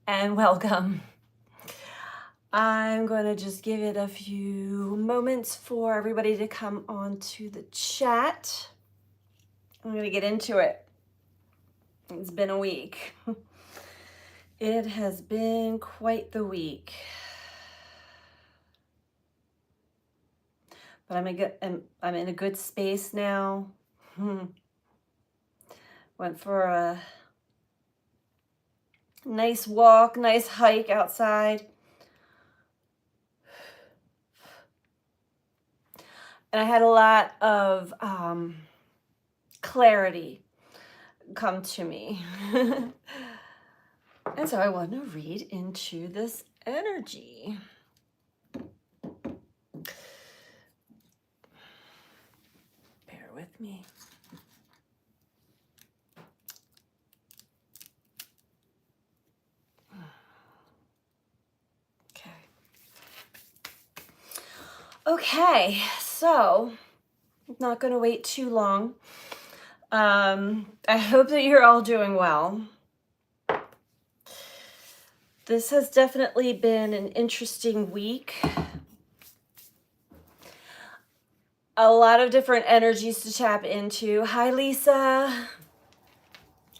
and welcome. I'm going to just give it a few moments for everybody to come onto the chat. I'm going to get into it. It's been a week. It has been quite the week. But I'm in a good space now. Went for a nice walk, nice hike outside. And I had a lot of clarity come to me. And so I want to read into this energy. Bear with me. Okay, so I'm not going to wait too long. I hope that you're all doing well. This has definitely been an interesting week. A lot of different energies to tap into. Hi, Lisa.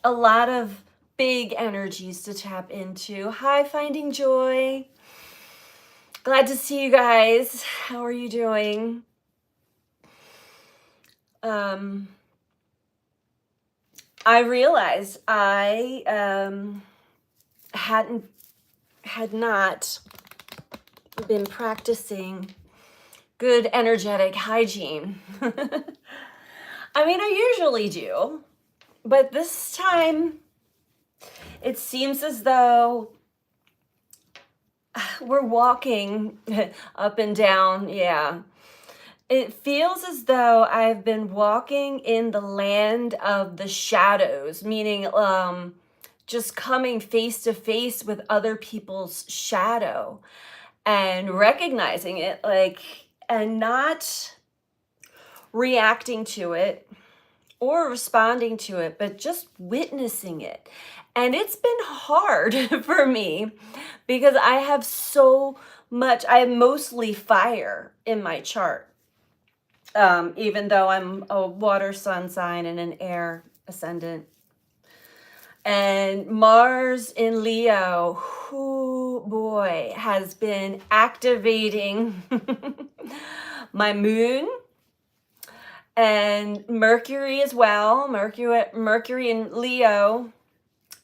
A lot of big energies to tap into. Hi, Finding Joy. Glad to see you guys. How are you doing? I realized I had not been practicing good energetic hygiene. I mean, I usually do, but this time it seems as though we're walking up and down. Yeah. It feels as though I've been walking in the land of the shadows, meaning just coming face to face with other people's shadow and recognizing it, and not reacting to it or responding to it, but just witnessing it. And it's been hard for me because I have mostly fire in my chart. Even though I'm a water sun sign and an air ascendant. And Mars in Leo, oh boy, has been activating my moon and Mercury as well. Mercury in Leo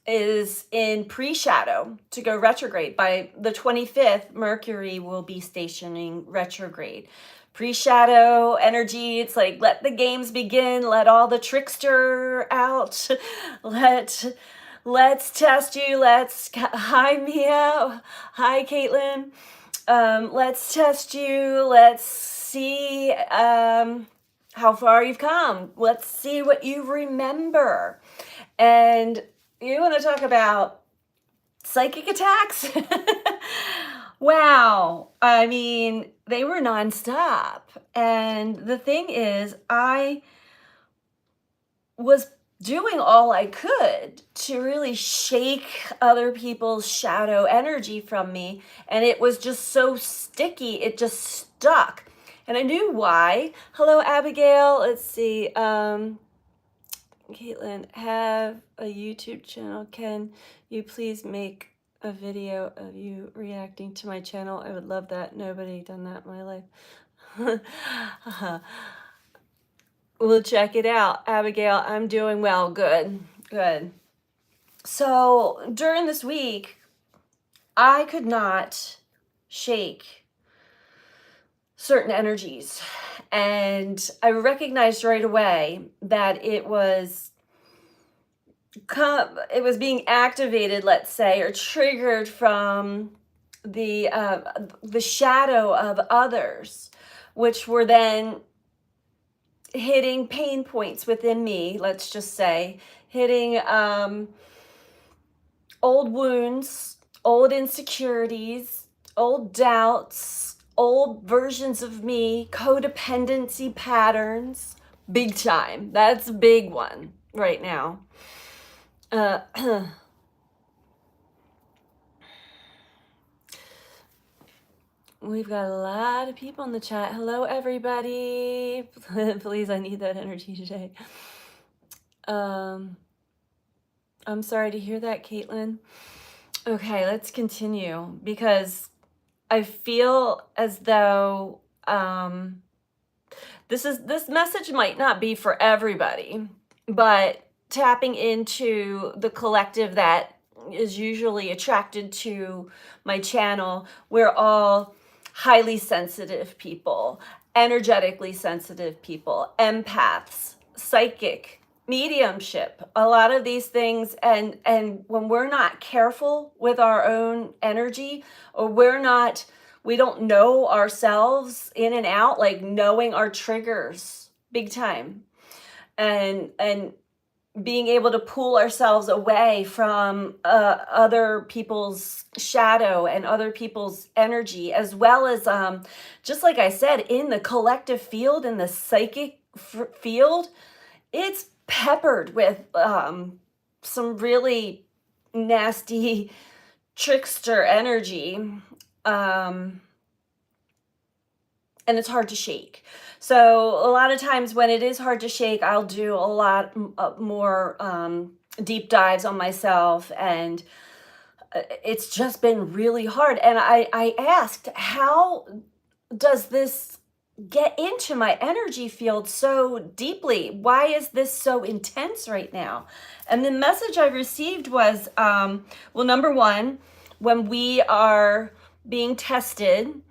is in pre-shadow to go retrograde. By the 25th, Mercury will be stationing retrograde. Pre-shadow energy, it's like, let the games begin, let all the trickster out, let's test you, hi Mia, hi Caitlin, let's test you, let's see how far you've come, let's see what you remember. And you want to talk about psychic attacks? Wow. I mean, they were nonstop. And the thing is, I was doing all I could to really shake other people's shadow energy from me. And it was just so sticky. It just stuck. And I knew why. Hello, Abigail. Let's see. Caitlin, have a YouTube channel. Can you please make a video of you reacting to my channel? I would love that. Nobody done that in my life. We'll check it out. Abigail, I'm doing well. Good. So during this week, I could not shake certain energies. And I recognized right away that it was being activated, let's say, or triggered from the shadow of others, which were then hitting pain points within me, let's just say, hitting old wounds, old insecurities, old doubts, old versions of me, codependency patterns, big time. That's a big one right now. We've got a lot of people in the chat. Hello, everybody. Please, I need that energy today. I'm sorry to hear that, Caitlin. Okay, let's continue because I feel as though this message might not be for everybody, but tapping into the collective that is usually attracted to my channel, we're all highly sensitive people, energetically sensitive people, empaths, psychic, mediumship, a lot of these things. And when we're not careful with our own energy, or we don't know ourselves in and out, like knowing our triggers big time, and being able to pull ourselves away from other people's shadow and other people's energy, as well as just like I said, in the collective field, in the psychic field, it's peppered with some really nasty trickster energy, and it's hard to shake. So a lot of times when it is hard to shake, I'll do a lot more deep dives on myself, and it's just been really hard. And I asked, how does this get into my energy field so deeply? Why is this so intense right now? And the message I received was, well, number one, when we are being tested,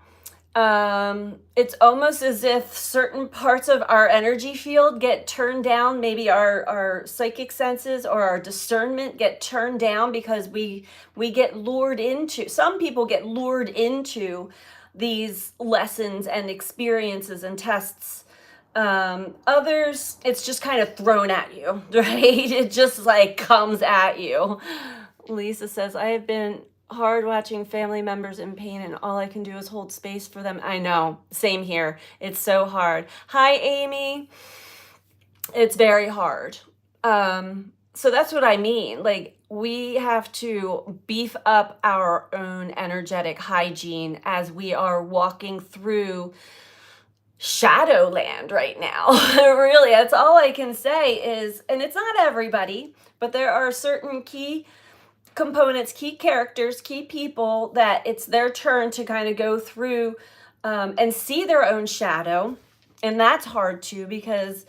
it's almost as if certain parts of our energy field get turned down. Maybe our psychic senses or our discernment get turned down because we get lured into, some people get lured into these lessons and experiences and tests. Others, it's just kind of thrown at you, right? It just like comes at you. Lisa says, I have been hard watching family members in pain, and all I can do is hold space for them. I know, same here. It's so hard. Hi, Amy. It's very hard. So that's what I mean. Like, we have to beef up our own energetic hygiene as we are walking through Shadowland right now. Really, that's all I can say is, and it's not everybody, but there are certain key components, key characters, key people that it's their turn to kind of go through and see their own shadow. And that's hard too, because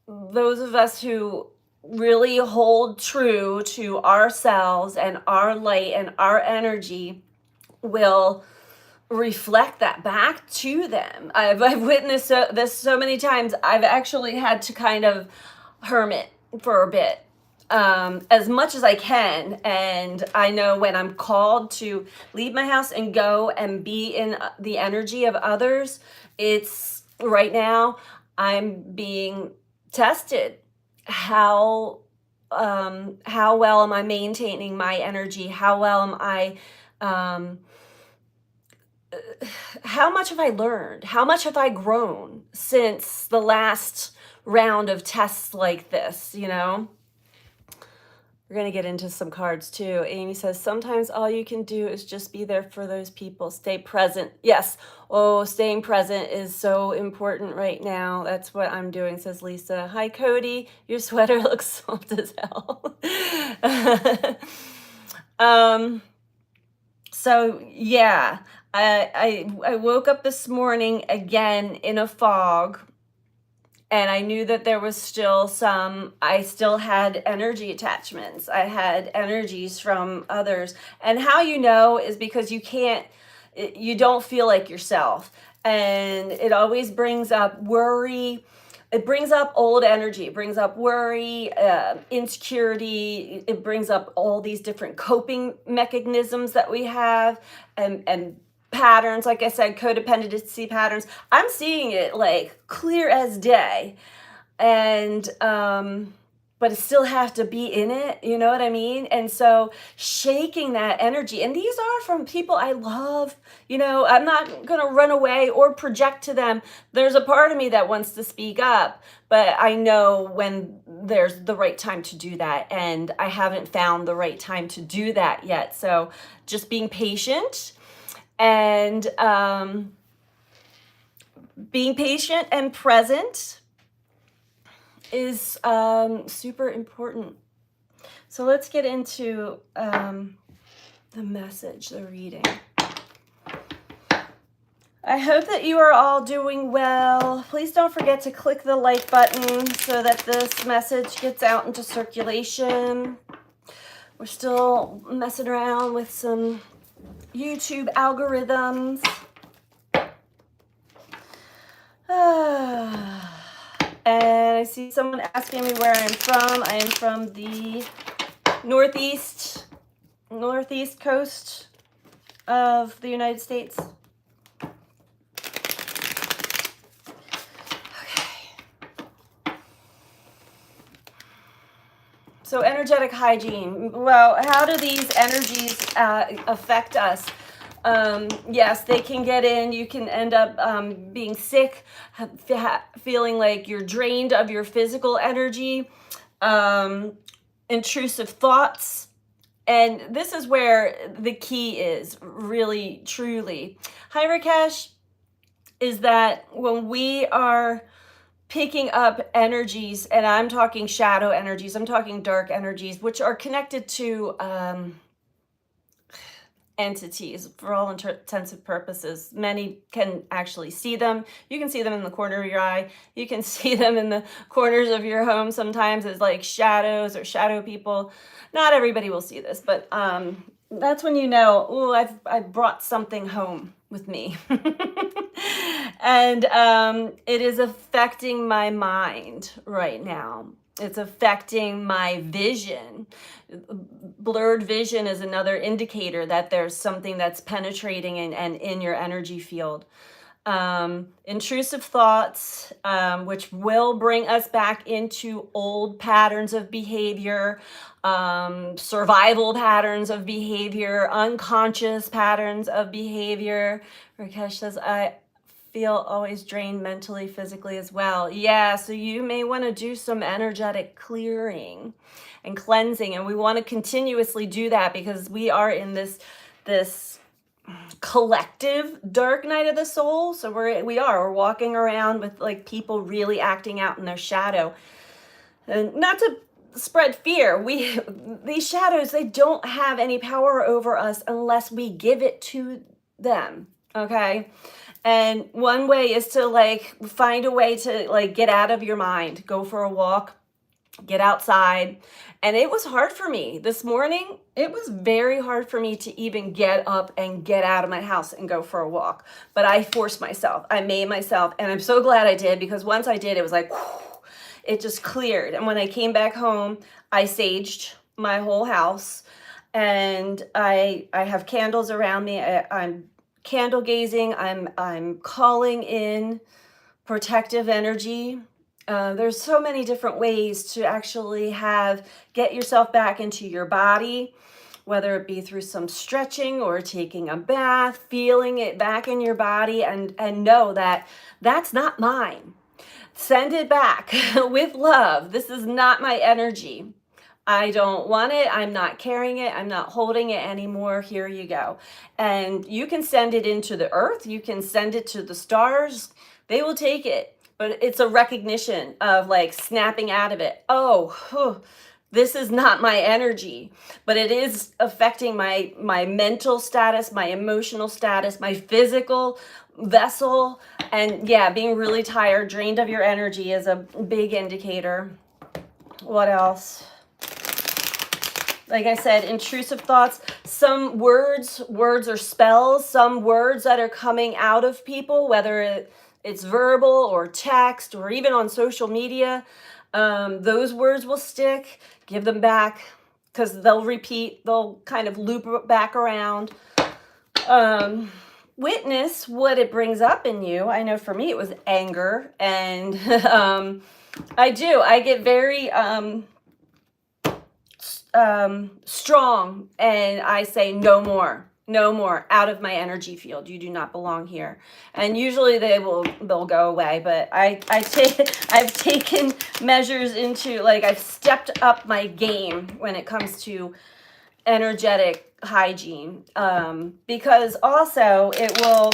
those of us who really hold true to ourselves and our light and our energy will reflect that back to them. I've witnessed this so many times. I've actually had to kind of hermit for a bit, as much as I can. And I know when I'm called to leave my house and go and be in the energy of others, it's right now I'm being tested. How well am I maintaining my energy? How well am I, how much have I learned? How much have I grown since the last round of tests like this, you know? We're going to get into some cards too. Amy says, sometimes all you can do is just be there for those people. Stay present. Yes. Oh, staying present is so important right now. That's what I'm doing, says Lisa. Hi, Cody. Your sweater looks soft as hell. So yeah, I woke up this morning again in a fog. And I knew that there was still I still had energy attachments. I had energies from others. And how you know is because you don't feel like yourself. And it always brings up worry. It brings up old energy. It brings up worry, insecurity. It brings up all these different coping mechanisms that we have, and patterns, like I said, codependency patterns. I'm seeing it like clear as day, and but I still have to be in it, you know what I mean? And so shaking that energy, and these are from people I love, you know, I'm not gonna run away or project to them. There's a part of me that wants to speak up, but I know when there's the right time to do that, and I haven't found the right time to do that yet. So just being patient And being patient and present is super important. So let's get into the message, the reading. I hope that you are all doing well. Please don't forget to click the like button so that this message gets out into circulation. We're still messing around with some YouTube algorithms. And I see someone asking me where I'm from. I am from the northeast coast of the United States. So energetic hygiene. Well, how do these energies affect us? Yes, they can get in. You can end up being sick, feeling like you're drained of your physical energy, intrusive thoughts. And this is where the key is, really, truly. Hi, Rakesh, is that when we are picking up energies, and I'm talking shadow energies, I'm talking dark energies, which are connected to entities for all intents and purposes. Many can actually see them. You can see them in the corner of your eye. You can see them in the corners of your home sometimes as like shadows or shadow people. Not everybody will see this, but that's when you know, oh, I've brought something home with me. And it is affecting my mind right now. It's affecting my vision. Blurred vision is another indicator that there's something that's penetrating and in your energy field. Intrusive thoughts, which will bring us back into old patterns of behavior, survival patterns of behavior, unconscious patterns of behavior. Rakesh says, I feel always drained mentally, physically as well. Yeah, so you may want to do some energetic clearing and cleansing, and we want to continuously do that because we are in this collective dark night of the soul. So we're walking around with like people really acting out in their shadow, and not to spread fear. These shadows, they don't have any power over us unless we give it to them. Okay. And one way is to like find a way to like get out of your mind, go for a walk, get outside. And it was hard for me this morning. It was very hard for me to even get up and get out of my house and go for a walk. But I forced myself. I made myself. And I'm so glad I did, because once I did, it was like, whew, it just cleared. And when I came back home, I saged my whole house. And I have candles around me. I'm candle gazing. I'm calling in protective energy. There's so many different ways to actually get yourself back into your body, whether it be through some stretching or taking a bath, feeling it back in your body, and know that that's not mine. Send it back with love. This is not my energy. I don't want it. I'm not carrying it. I'm not holding it anymore. Here you go. And you can send it into the earth. You can send it to the stars. They will take it. But it's a recognition of like snapping out of it. Oh, this is not my energy, but it is affecting my mental status, my emotional status, my physical vessel. And yeah, being really tired, drained of your energy is a big indicator. What else? Like I said, intrusive thoughts, some words or spells, some words that are coming out of people, whether it's verbal or text or even on social media, those words will stick. Give them back, because they'll repeat, they'll kind of loop back around. Witness what it brings up in you. I know for me it was anger, and I get very strong, and I say no more, out of my energy field. You do not belong here. And usually they'll go away, but I've taken measures into, like, I've stepped up my game when it comes to energetic hygiene, because also it will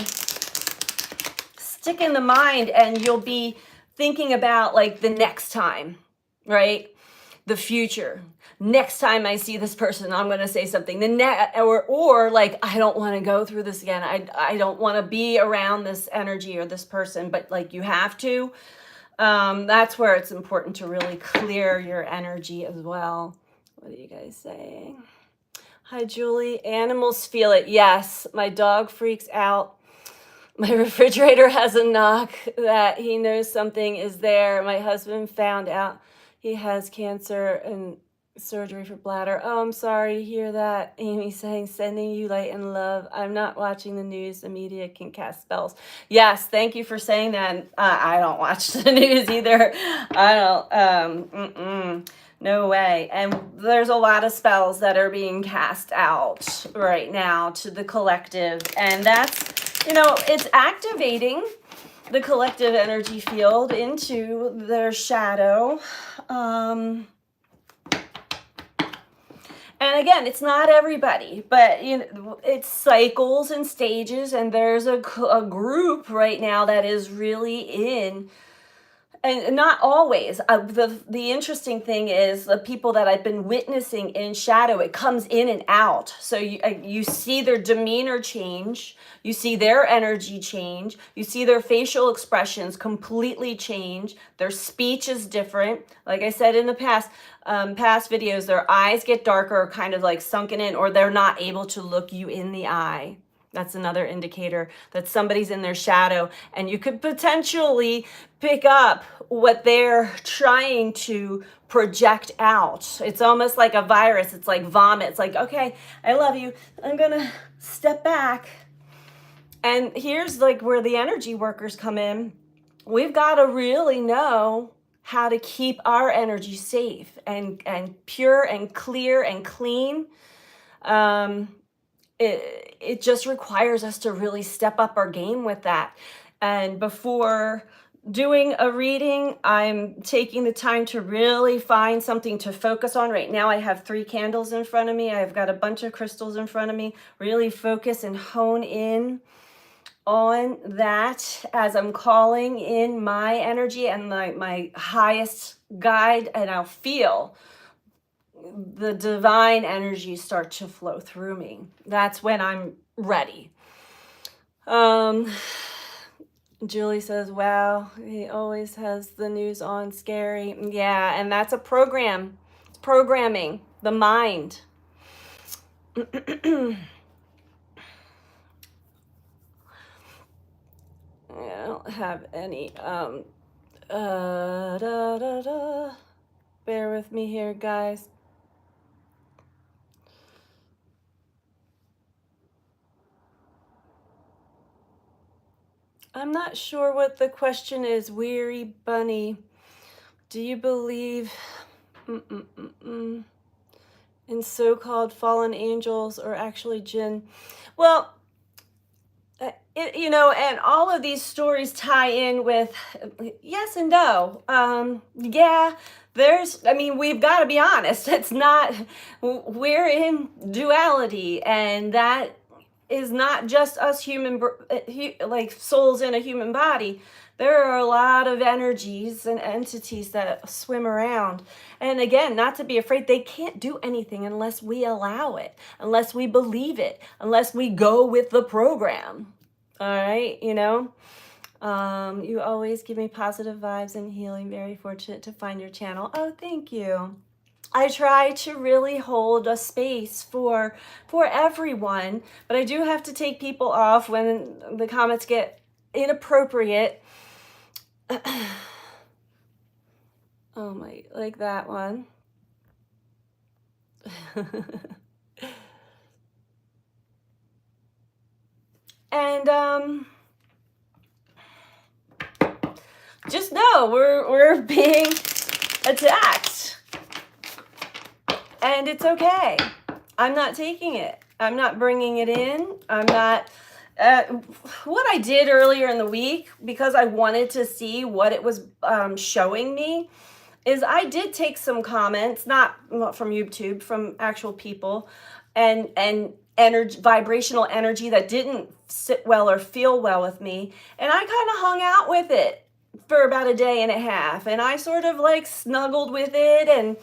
stick in the mind and you'll be thinking about like the next time, right? The future. Next time I see this person, I'm going to say something. Or like, I don't want to go through this again. I don't want to be around this energy or this person, but like you have to. That's where it's important to really clear your energy as well. What are you guys saying? Hi, Julie. Animals feel it. Yes, my dog freaks out. My refrigerator has a knock that he knows something is there. My husband found out he has cancer and surgery for bladder. Oh, I'm sorry to hear that. Amy saying, sending you light and love. I'm not watching the news. The media can cast spells. Yes, thank you for saying that. I don't watch the news either. I don't. No way. And there's a lot of spells that are being cast out right now to the collective. And that's, it's activating the collective energy field into their shadow. And again, it's not everybody, but it's cycles and stages. And there's a group right now that is really in. And not always. The interesting thing is the people that I've been witnessing in shadow, it comes in and out. So you see their demeanor change. You see their energy change. You see their facial expressions completely change. Their speech is different. Like I said in the past videos, their eyes get darker, kind of like sunken in, or they're not able to look you in the eye. That's another indicator that somebody's in their shadow, and you could potentially pick up what they're trying to project out. It's almost like a virus. It's like vomit. It's like, okay, I love you. I'm going to step back. And here's like where the energy workers come in. We've got to really know how to keep our energy safe and pure and clear and clean. It just requires us to really step up our game with that. And before doing a reading, I'm taking the time to really find something to focus on. Right now I have 3 candles in front of me. I've got a bunch of crystals in front of me. Really focus and hone in on that as I'm calling in my energy and my highest guide, and I'll feel the divine energy start to flow through me. That's when I'm ready. Julie says, wow, he always has the news on. Scary. Yeah, and that's a program. It's programming the mind. I don't have any bear with me here, guys. I'm not sure what the question is. Weary Bunny, do you believe in so-called fallen angels or actually jinn? Well, and all of these stories tie in with yes and no. Yeah, we've got to be honest. It's not, we're in duality, and that is not just us like souls in a human body. There are a lot of energies and entities that swim around. And again, not to be afraid, they can't do anything unless we allow it, unless we believe it, unless we go with the program. All right, you always give me positive vibes and healing. Very fortunate to find your channel. Oh, thank you. I try to really hold a space for everyone, but I do have to take people off when the comments get inappropriate. Oh my, like that one. And just know we're being attacked, and it's okay. I'm not taking it. I'm not bringing it in. I'm not. What I did earlier in the week, because I wanted to see what it was showing me, is I did take some comments, not from YouTube, from actual people, and energy, vibrational energy that didn't sit well or feel well with me. And I kind of hung out with it for about a day and a half. And I sort of like snuggled with it and,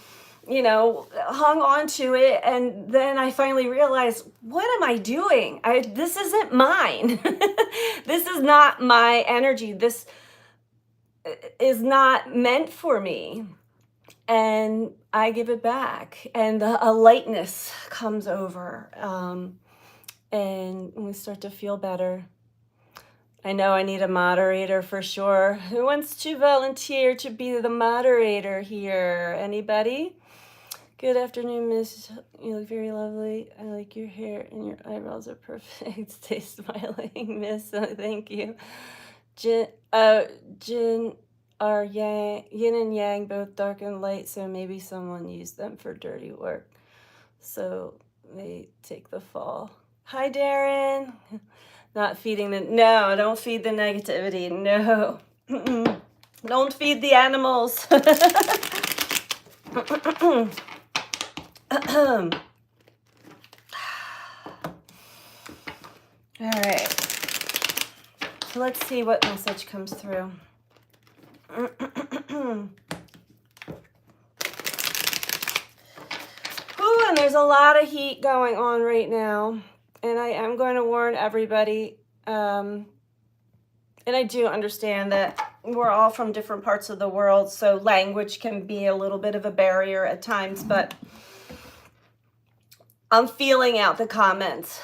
you know, hung on to it. And then I finally realized, what am I doing? This isn't mine. This is not my energy. This is not meant for me. And I give it back, and a lightness comes over, and we start to feel better. I know I need a moderator for sure. Who wants to volunteer to be the moderator here? Anybody? Good afternoon, Miss. You look very lovely. I like your hair and your eyebrows are perfect. Stay smiling, Miss. Thank you. Jin are yin and yang, both dark and light, so maybe someone used them for dirty work. So they take the fall. Hi, Darren. Not feeding no, don't feed the negativity. No. Don't feed the animals. All right. So let's see what message comes through. Ooh, and there's a lot of heat going on right now. And I am going to warn everybody. And I do understand that we're all from different parts of the world, so language can be a little bit of a barrier at times, but I'm feeling out the comments.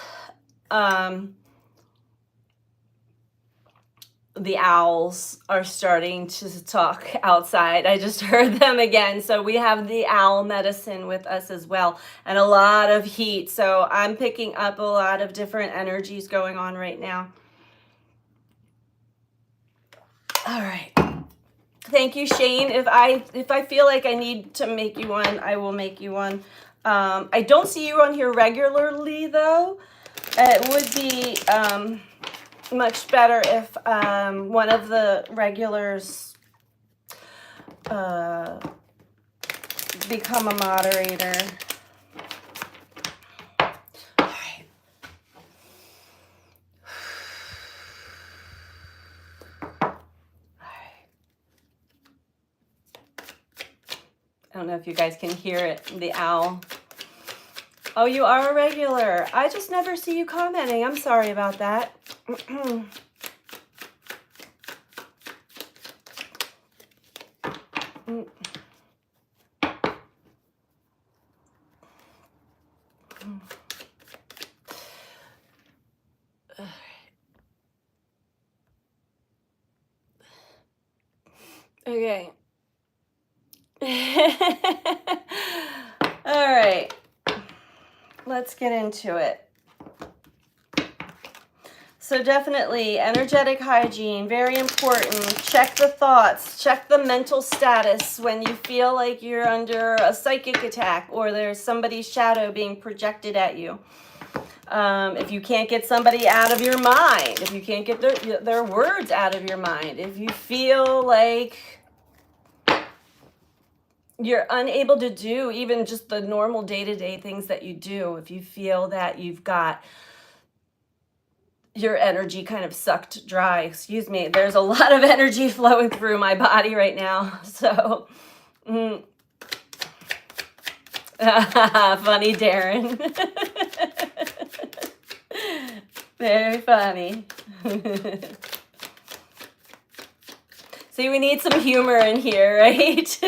The owls are starting to talk outside. I just heard them again. So we have the owl medicine with us as well, and a lot of heat. So I'm picking up a lot of different energies going on right now. All right. Thank you, Shane. If I feel like I need to make you one, I will make you one. I don't see you on here regularly, though. It would be much better if one of the regulars become a moderator. All right. I don't know if you guys can hear it, the owl. Oh, you are a regular. I just never see you commenting. I'm sorry about that. Okay. All right. Let's get into it. So definitely energetic hygiene, very important. Check the thoughts, check the mental status when you feel like you're under a psychic attack or there's somebody's shadow being projected at you. If you can't get somebody out of your mind, if you can't get their words out of your mind, if you feel like you're unable to do even just the normal day-to-day things that you do, if you feel that you've got your energy kind of sucked dry, excuse me, there's a lot of energy flowing through my body right now. So, funny, Darren. Very funny. See, we need some humor in here, right?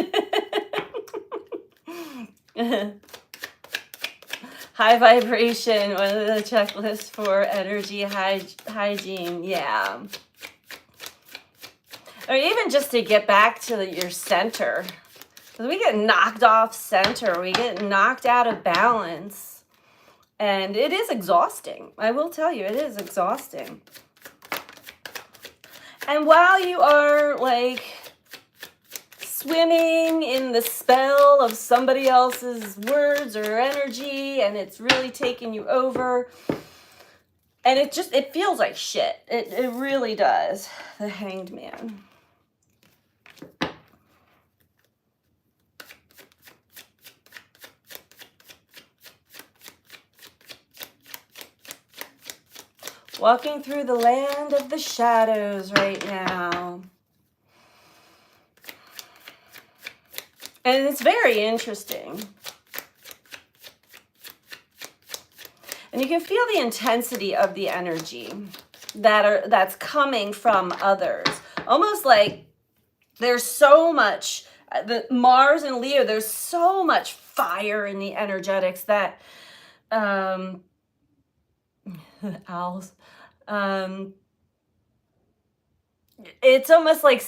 High vibration, one of the checklists for energy hygiene, yeah. Or even just to get back to your center. Because we get knocked off center, we get knocked out of balance. And it is exhausting. I will tell you, it is exhausting. And while you are like swimming in the spell of somebody else's words or energy, and it's really taking you over, and it feels like shit. It really does. The Hanged Man. Walking through the land of the shadows right now. And it's very interesting. And you can feel the intensity of the energy that's coming from others. Almost like there's so much, the Mars and Leo, there's so much fire in the energetics that, owls, it's almost like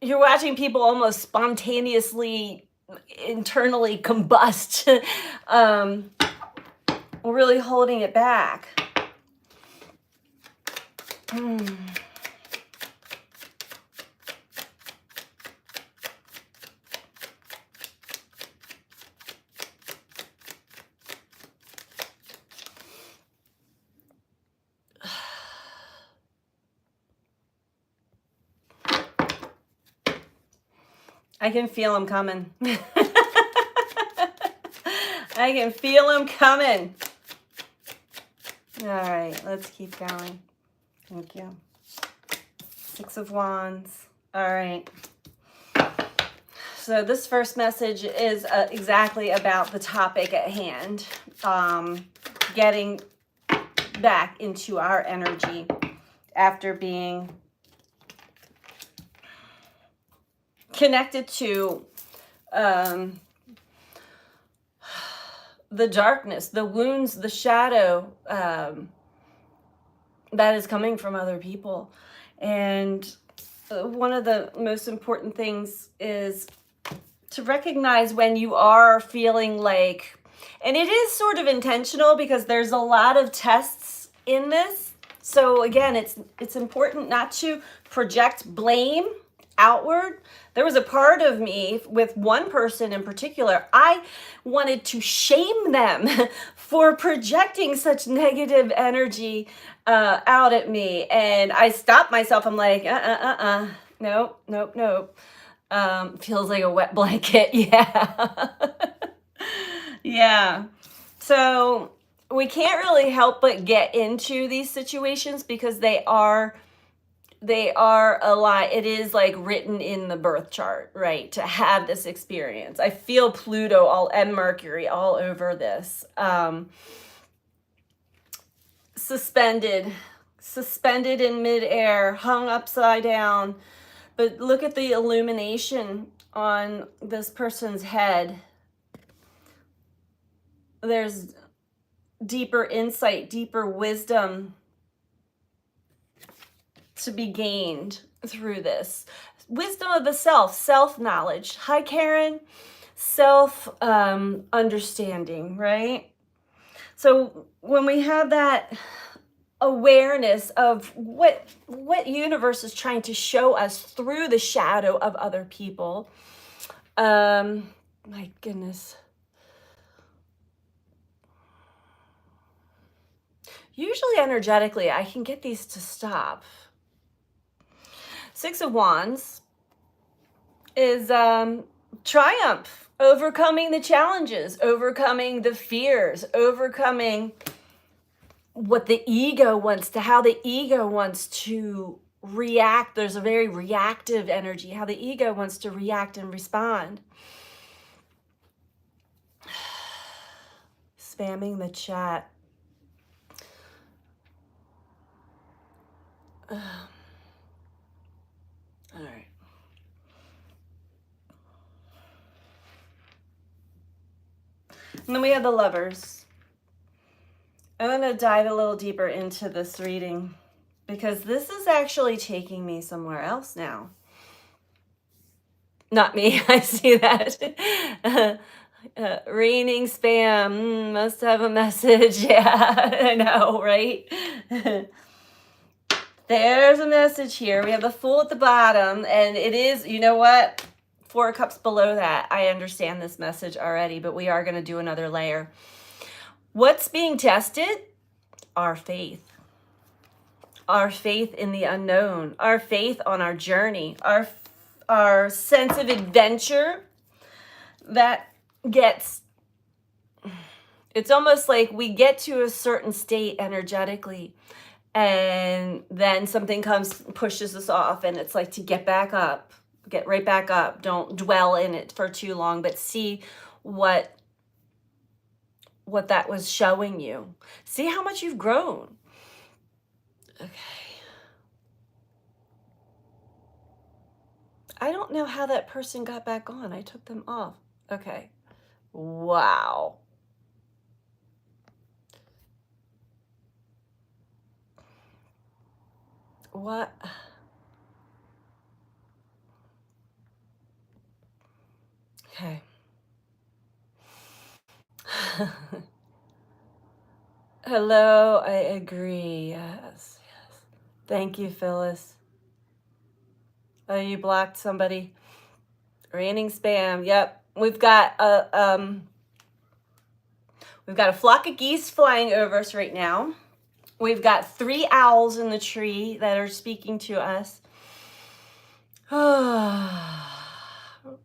you're watching people almost spontaneously, internally combust, really holding it back. I can feel them coming. I can feel them coming. All right, let's keep going. Thank you. 6 of Wands. All right. So this first message is exactly about the topic at hand. Getting back into our energy after being connected to the darkness, the wounds, the shadow that is coming from other people. And one of the most important things is to recognize when you are feeling like, and it is sort of intentional because there's a lot of tests in this. So again, it's important not to project blame outward. There was a part of me with one person in particular, I wanted to shame them for projecting such negative energy out at me. And I stopped myself. I'm like, nope. Feels like a wet blanket. Yeah. Yeah. So we can't really help but get into these situations because they are a lot. It is like written in the birth chart, right? To have this experience. I feel Pluto and Mercury all over this. Suspended in midair, hung upside down. But look at the illumination on this person's head. There's deeper insight, deeper wisdom to be gained through this. Wisdom of the self-knowledge. Hi, Karen. Self-understanding, right? So when we have that awareness of what universe is trying to show us through the shadow of other people, my goodness. Usually energetically, I can get these to stop. 6 of Wands is triumph, overcoming the challenges, overcoming the fears, overcoming what the ego wants to, how the ego wants to react. There's a very reactive energy, how the ego wants to react and respond. Spamming the chat. All right. And then we have the Lovers. I'm going to dive a little deeper into this reading because this is actually taking me somewhere else now. Not me, I see that. Raining spam, must have a message. Yeah, I know, right? There's a message here. We have the Fool at the bottom, and it is, you know what? 4 of Cups below that. I understand this message already, but we are going to do another layer. What's being tested? Our faith. Our faith in the unknown. Our faith on our journey. Our sense of adventure that gets... It's almost like we get to a certain state energetically, and then something comes, pushes us off, and it's like to get back up, get right back up. Don't dwell in it for too long, but see what that was showing you. See how much you've grown. Okay. I don't know how that person got back on. I took them off. Okay. Wow. What? Okay. Hello, I agree. Yes, yes. Thank you, Phyllis. Oh, you blocked somebody. Raining spam. Yep. We've got a flock of geese flying over us right now. We've got 3 owls in the tree that are speaking to us.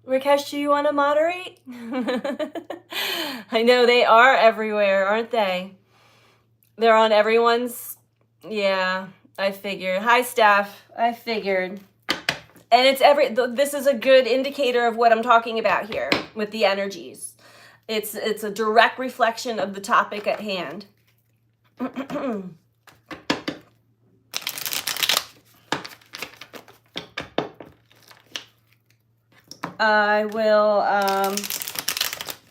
Rakesh, do you want to moderate? I know they are everywhere, aren't they? They're on everyone's. Yeah, I figured. Hi, staff. I figured. And this is a good indicator of what I'm talking about here with the energies. It's a direct reflection of the topic at hand. I will,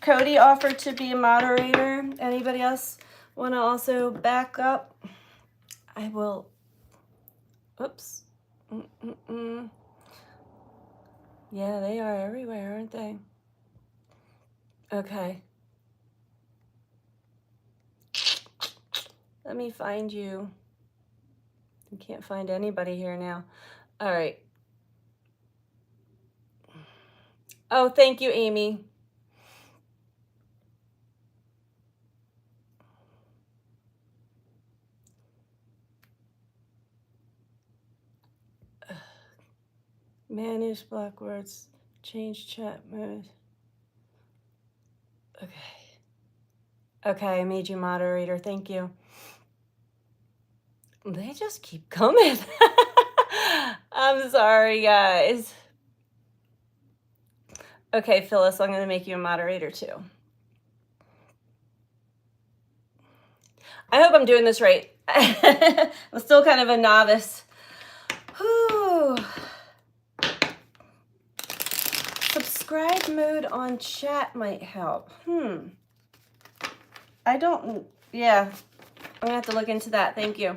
Cody offered to be a moderator. Anybody else want to also back up? I will, oops. Yeah, they are everywhere, aren't they? Okay. Let me find you. I can't find anybody here now. All right. Oh, thank you, Amy. Manage block words. Change chat mode. Okay. Okay, I made you moderator. Thank you. They just keep coming. I'm sorry, guys. Okay, Phyllis, I'm going to make you a moderator too. I hope I'm doing this right. I'm still kind of a novice. Whew. Subscribe mode on chat might help. I don't, yeah. I'm going to have to look into that. Thank you.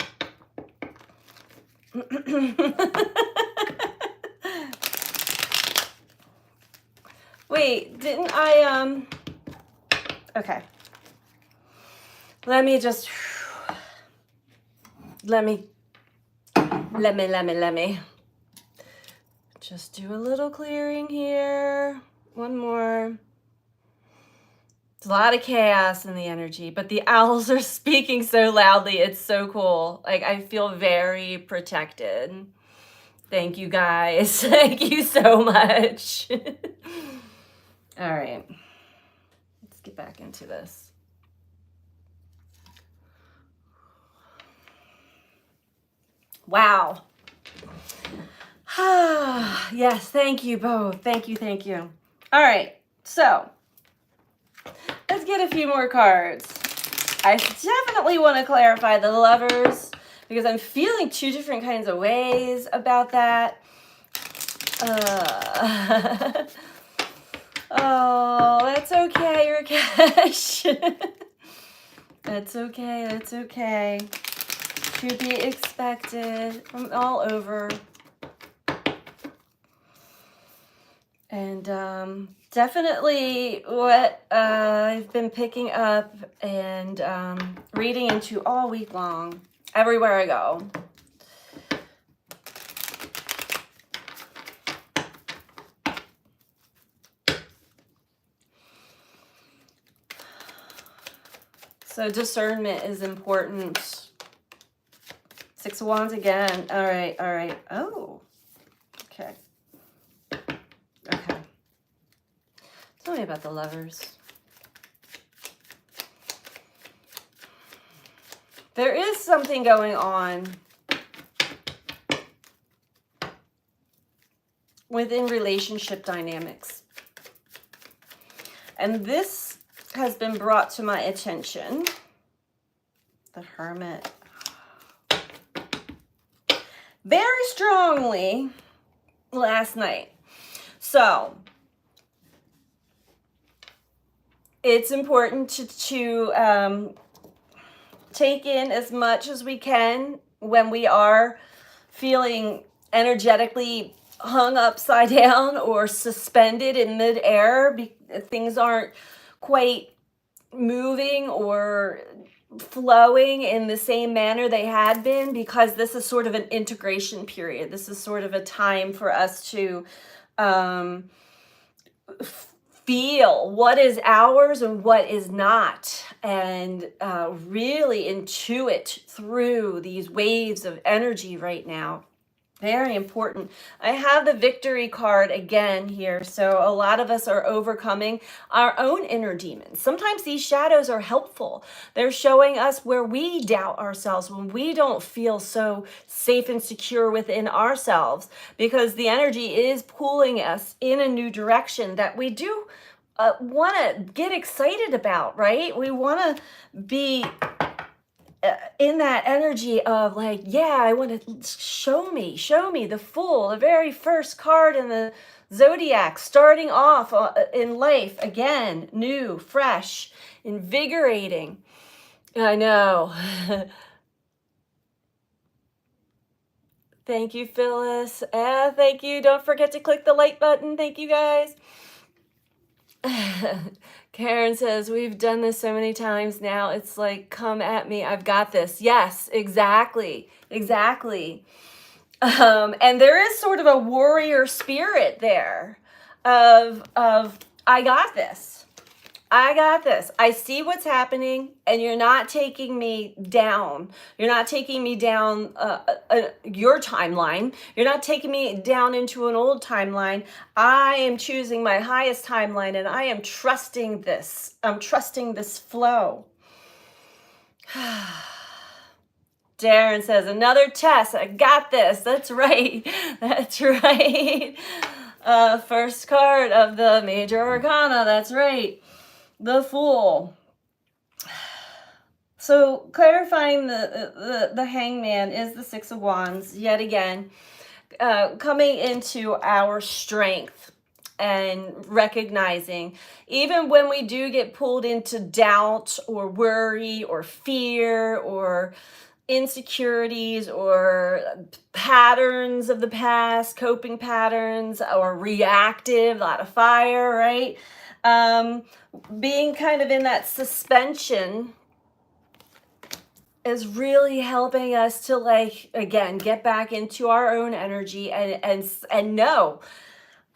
Wait, didn't I, okay. Let me just, let me just do a little clearing here. One more. It's a lot of chaos in the energy, but the owls are speaking so loudly. It's so cool. Like, I feel very protected. Thank you, guys. Thank you so much. All right. Let's get back into this. Wow. Yes, thank you both. Thank you, thank you. All right, so let's get a few more cards. I definitely want to clarify the lovers because I'm feeling 2 different kinds of ways about that. Oh, that's okay, Rakesh. That's okay, that's okay. To be expected from all over. And definitely what I've been picking up and reading into all week long, everywhere I go. So discernment is important. 6 of Wands again. All right, all right. Oh, okay. Okay. Tell me about the lovers. There is something going on within relationship dynamics. And this has been brought to my attention. The Hermit. Very strongly last night. So, it's important to take in as much as we can when we are feeling energetically hung upside down or suspended in midair. Things aren't quite moving or flowing in the same manner they had been, because this is sort of an integration period. This is sort of a time for us to feel what is ours and what is not, and really intuit through these waves of energy right now. Very important. I have the victory card again here. So a lot of us are overcoming our own inner demons. Sometimes these shadows are helpful. They're showing us where we doubt ourselves, when we don't feel so safe and secure within ourselves, because the energy is pulling us in a new direction that we do want to get excited about, right? We want to be in that energy of like, yeah, I want to show me the Fool, the very first card in the zodiac, starting off in life again, new, fresh, invigorating. I know. Thank you, Phyllis. Thank you. Don't forget to click the like button. Thank you, guys. Karen says, we've done this so many times now. It's like, come at me. I've got this. Yes, exactly. Exactly. And there is sort of a warrior spirit there of I got this. I got this. I see what's happening, and you're not taking me down. You're not taking me down your timeline. You're not taking me down into an old timeline. I am choosing my highest timeline, and I am trusting this. I'm trusting this flow. Darren says, another test. I got this. That's right. That's right. First card of the Major Arcana. That's right. The Fool. So clarifying the Hangman is the Six of Wands yet again, coming into our strength and recognizing, even when we do get pulled into doubt or worry or fear or insecurities or patterns of the past, coping patterns, or reactive, a lot of fire, right? Being kind of in that suspension is really helping us to, like, again, get back into our own energy and know,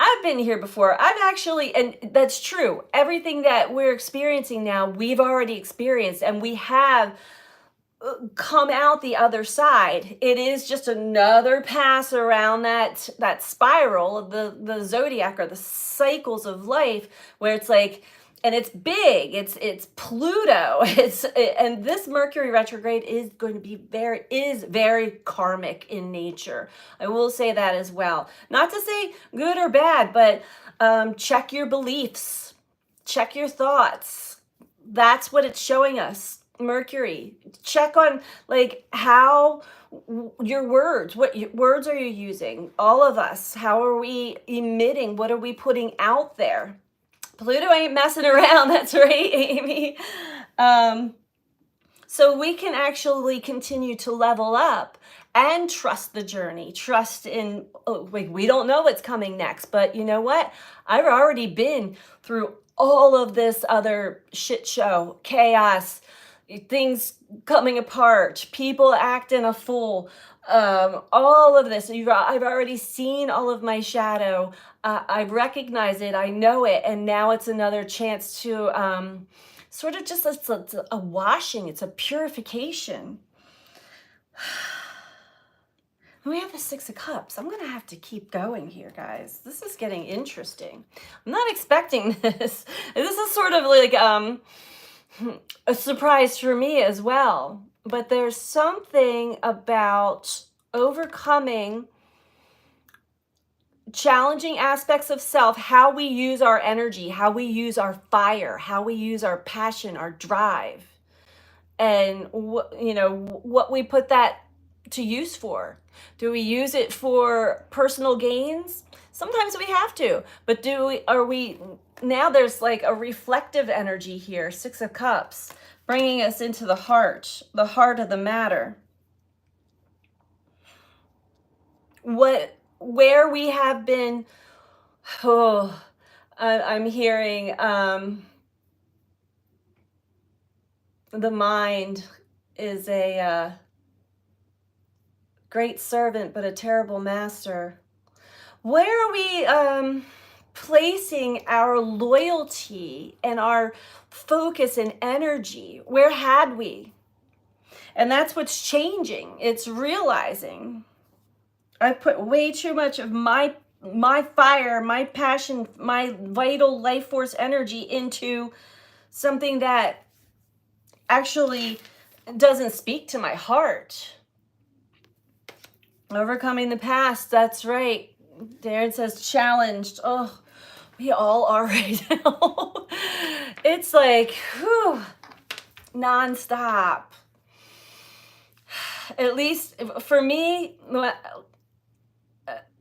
I've been here before. I've actually, and that's true. Everything that we're experiencing now, we've already experienced, and we have come out the other side. It is just another pass around that spiral of the zodiac, or the cycles of life, where it's like, and it's big, it's Pluto, and this Mercury retrograde is going to be very karmic in nature. I will say that as well. Not to say good or bad, but check your beliefs, check your thoughts. That's what it's showing us. Mercury, check on, like, how your words, words are you using? All of us, how are we emitting? What are we putting out there? Pluto ain't messing around. That's right, Amy. So we can actually continue to level up and trust the journey, trust in, we don't know what's coming next, but you know what? I've already been through all of this other shit show, chaos, things coming apart, people acting a fool, all of this. I've already seen all of my shadow. I recognize it. I know it. And now it's another chance to sort of just, it's a washing. It's a purification. We have the Six of Cups. I'm going to have to keep going here, guys. This is getting interesting. I'm not expecting this. This is sort of like a surprise for me as well. but there's something about overcoming challenging aspects of self, how we use our energy, how we use our fire, how we use our passion, our drive, and what we put that to use for. Do we use it for personal gains? Sometimes we have to, but are we now there's like a reflective energy here, 6 of Cups, bringing us into the heart of the matter. Where we have been, oh, I'm hearing the mind is a great servant but a terrible master. Where are we placing our loyalty and our focus and energy? Where had we? And that's what's changing. It's realizing I put way too much of my fire, my passion, my vital life force energy into something that actually doesn't speak to my heart. Overcoming the past, that's right. Darren says challenged. Oh, we all are right now. It's like, whew, nonstop. At least for me,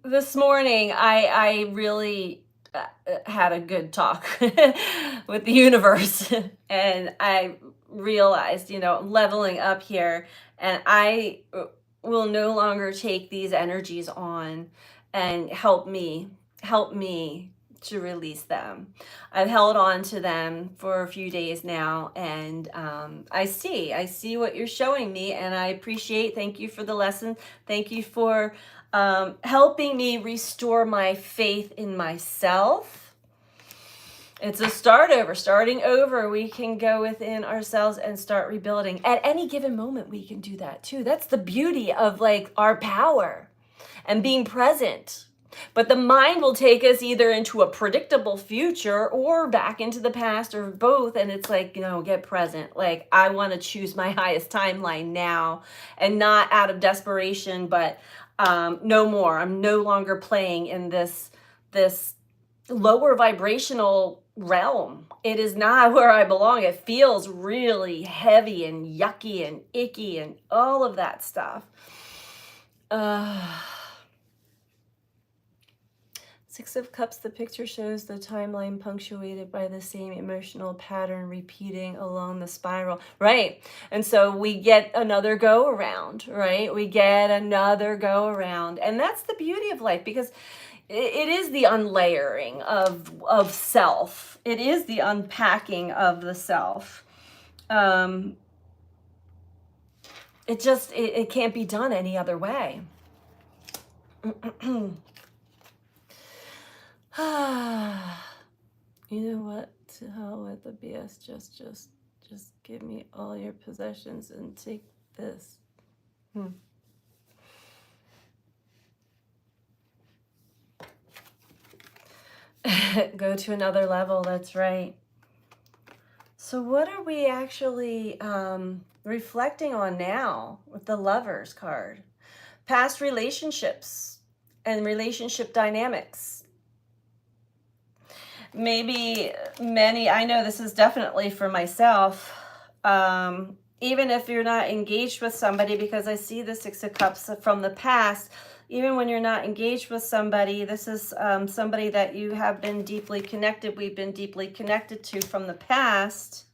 this morning, I really had a good talk with the universe, and I realized, leveling up here, and I will no longer take these energies on, and help me to release them. I've held on to them for a few days now, and I see what you're showing me, and I appreciate. Thank you for the lesson. Thank you for helping me restore my faith in myself. It's a starting over. We can go within ourselves and start rebuilding. At any given moment, we can do that too. That's the beauty of like our power and being present. But the mind will take us either into a predictable future or back into the past, or both. And it's like, get present. Like, I want to choose my highest timeline now, and not out of desperation, but no more. I'm no longer playing in this lower vibrational realm. It is not where I belong. It feels really heavy and yucky and icky and all of that stuff. 6 of Cups, the picture shows the timeline punctuated by the same emotional pattern repeating along the spiral. Right. And so we get another go around, right? We get another go around. And that's the beauty of life, because it is the unlayering of self. It is the unpacking of the self. It can't be done any other way. You know what? To hell with the BS. Just give me all your possessions and take this. Go to another level. That's right. So what are we actually reflecting on now with the Lovers card? Past relationships and relationship dynamics. Maybe I know this is definitely for myself, even if you're not engaged with somebody, because I see the 6 of Cups from the past. Even when you're not engaged with somebody, this is somebody that you have been deeply connected, we've been deeply connected to from the past.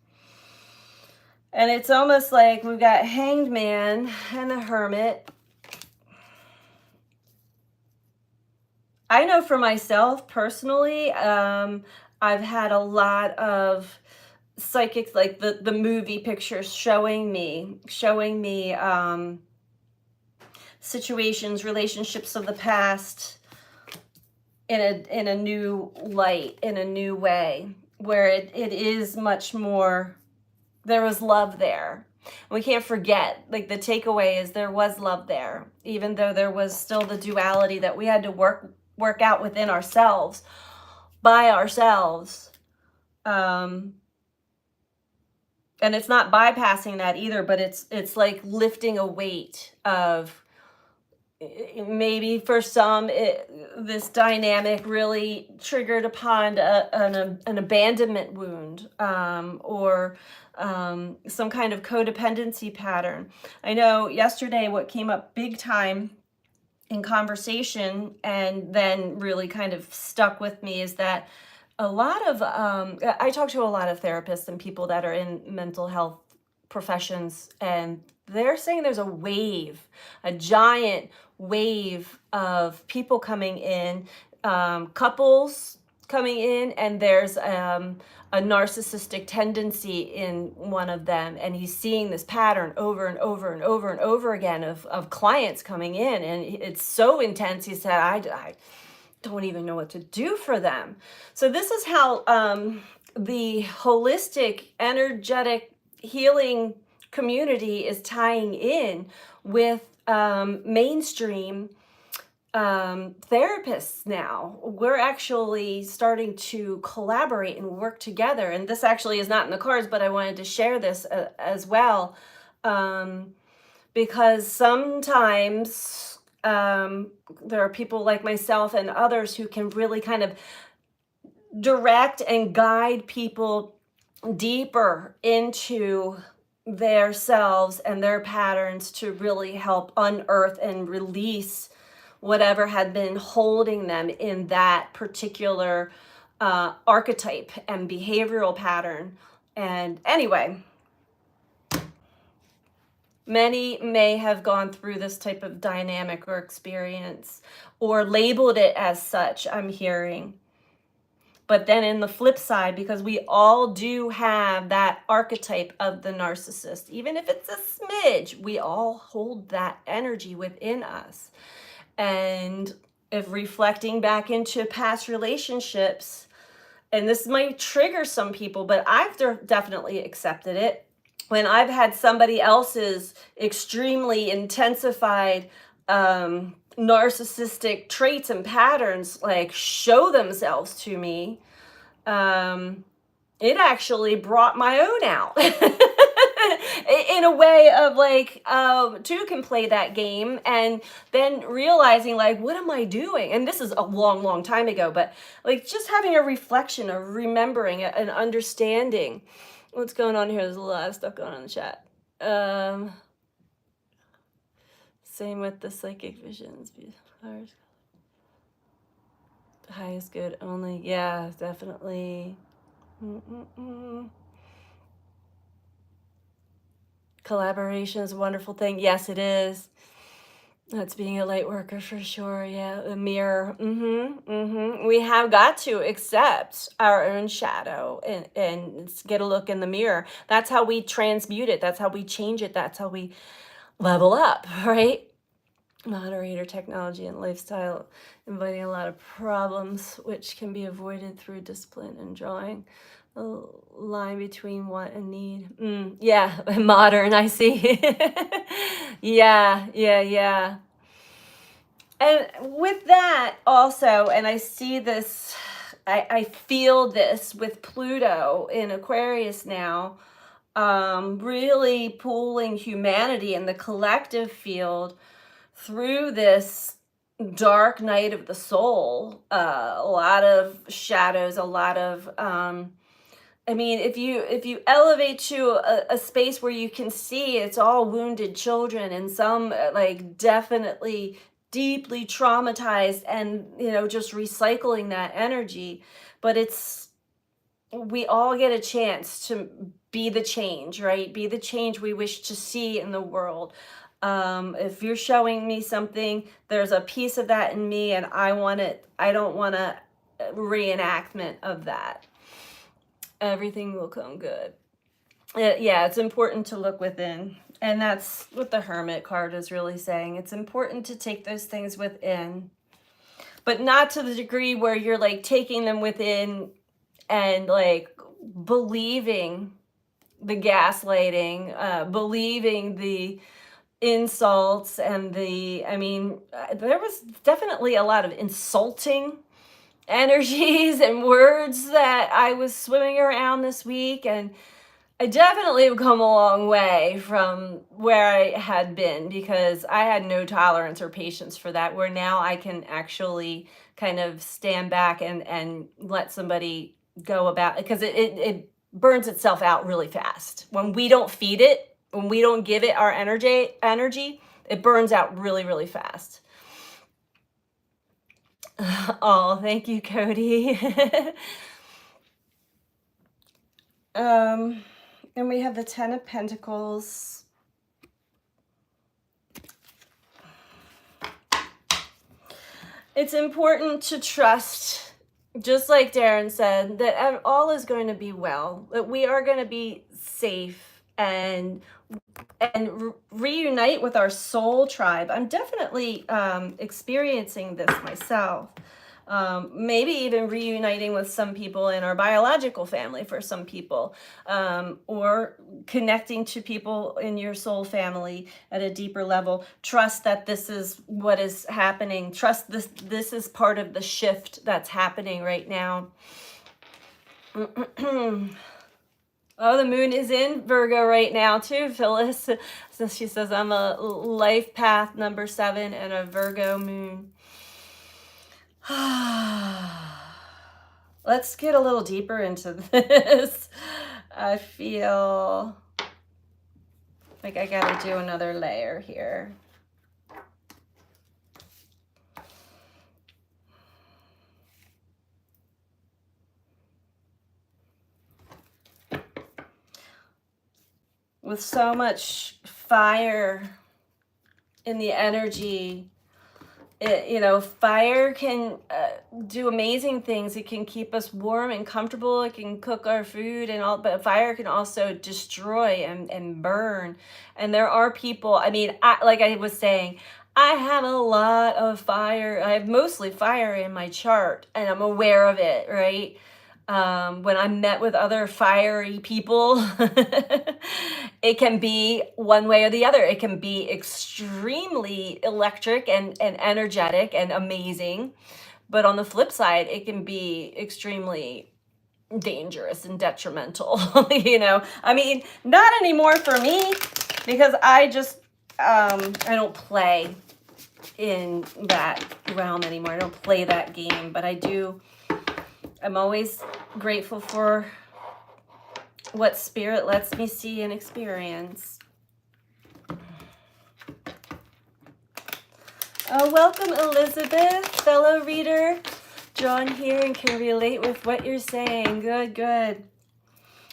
And it's almost like we've got Hanged Man and the Hermit. I know for myself personally, I've had a lot of psychics, like the movie pictures showing me situations, relationships of the past in a new light, in a new way, where it is much more, there was love there. We can't forget, like, the takeaway is there was love there, even though there was still the duality that we had to work out within ourselves, by ourselves. And it's not bypassing that either, but it's like lifting a weight of, maybe for some, this dynamic really triggered upon an abandonment wound, or some kind of codependency pattern. I know yesterday what came up big time in conversation and then really kind of stuck with me is that a lot of I talk to a lot of therapists and people that are in mental health professions, and they're saying there's a wave, a giant wave of people coming in, couples coming in, and there's a narcissistic tendency in one of them, and he's seeing this pattern over and over and over and over again of clients coming in, and it's so intense. He said, I don't even know what to do for them. So this is how the holistic, energetic healing community is tying in with mainstream therapists now. We're actually starting to collaborate and work together. And this actually is not in the cards, but I wanted to share this as well. Because sometimes there are people like myself and others who can really kind of direct and guide people deeper into their selves and their patterns to really help unearth and release whatever had been holding them in that particular archetype and behavioral pattern. And anyway, many may have gone through this type of dynamic or experience or labeled it as such, I'm hearing. But then in the flip side, because we all do have that archetype of the narcissist, even if it's a smidge, we all hold that energy within us. And if reflecting back into past relationships, and this might trigger some people, but I've definitely accepted it. When I've had somebody else's extremely intensified narcissistic traits and patterns like show themselves to me, it actually brought my own out in a way of like, two can play that game, and then realizing like, what am I doing? And this is a long, long time ago, but like just having a reflection of remembering an understanding. What's going on here? There's a lot of stuff going on in the chat. Same with the psychic visions. Highest good only. Yeah, definitely. Collaboration is a wonderful thing. Yes, it is. That's being a light worker for sure. Yeah, the mirror. We have got to accept our own shadow and get a look in the mirror. That's how we transmute it. That's how we change it. That's how we level up, right? Moderator, technology, and lifestyle, inviting a lot of problems, which can be avoided through discipline and drawing a line between want and need. Yeah, modern, I see. Yeah. And with that also, and I see this, I feel this with Pluto in Aquarius now, really pulling humanity in the collective field through this dark night of the soul. A lot of shadows, a lot of I mean, if you elevate to a space where you can see it's all wounded children, and some like definitely deeply traumatized, and just recycling that energy. But we all get a chance to be the change, right? Be the change we wish to see in the world. If you're showing me something, there's a piece of that in me, and I want it. I don't want a reenactment of that. Everything will come good. Yeah, it's important to look within. And that's what the Hermit card is really saying. It's important to take those things within, but not to the degree where you're like taking them within and like believing the gaslighting, believing the insults and there was definitely a lot of insulting energies and words that I was swimming around this week, and I definitely have come a long way from where I had been because I had no tolerance or patience for that, where now I can actually kind of stand back and let somebody go about because it burns itself out really fast. When we don't feed it, when we don't give it our energy, it burns out really, really fast. Oh, thank you, Cody. um, and we have the Ten of Pentacles. It's important to trust, just like Darren said, that all is going to be well, that we are going to be safe and reunite with our soul tribe. I'm definitely experiencing this myself. Maybe even reuniting with some people in our biological family for some people, or connecting to people in your soul family at a deeper level. Trust that this is what is happening. Trust this is part of the shift that's happening right now. Oh, the moon is in Virgo right now too, Phyllis. So she says, I'm a life path number 7 and a Virgo moon. Let's get a little deeper into this. I feel like I gotta do another layer here. With so much fire in the energy, fire can do amazing things. It can keep us warm and comfortable. It can cook our food and all, but fire can also destroy and burn. And there are people, like I was saying, I have a lot of fire. I have mostly fire in my chart and I'm aware of it, right? When I'm met with other fiery people, it can be one way or the other. It can be extremely electric and energetic and amazing. But on the flip side, it can be extremely dangerous and detrimental. Not anymore for me because I just, I don't play in that realm anymore. I don't play that game, but I'm always grateful for what spirit lets me see and experience. Oh, welcome, Elizabeth, fellow reader. Drawn here and can relate with what you're saying. Good, good.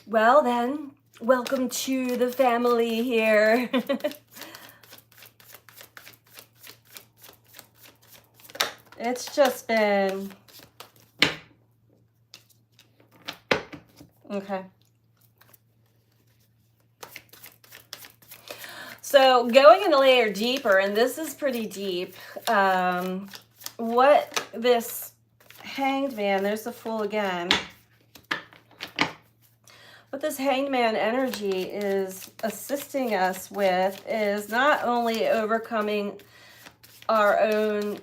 Well then, welcome to the family here. It's just been... Okay. So going in a layer deeper, and this is pretty deep, what this Hanged Man, there's the Fool again. What this Hanged Man energy is assisting us with is not only overcoming our own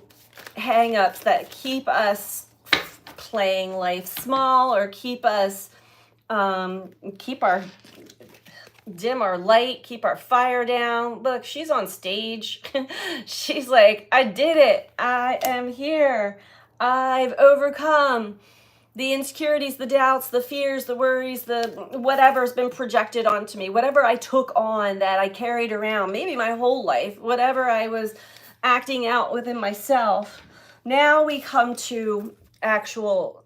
hang-ups that keep us playing life small or keep us dim our light, keep our fire down. Look, she's on stage. She's like, I did it. I am here. I've overcome the insecurities, the doubts, the fears, the worries, the whatever's been projected onto me, whatever I took on that I carried around, maybe my whole life, whatever I was acting out within myself. Now we come to actual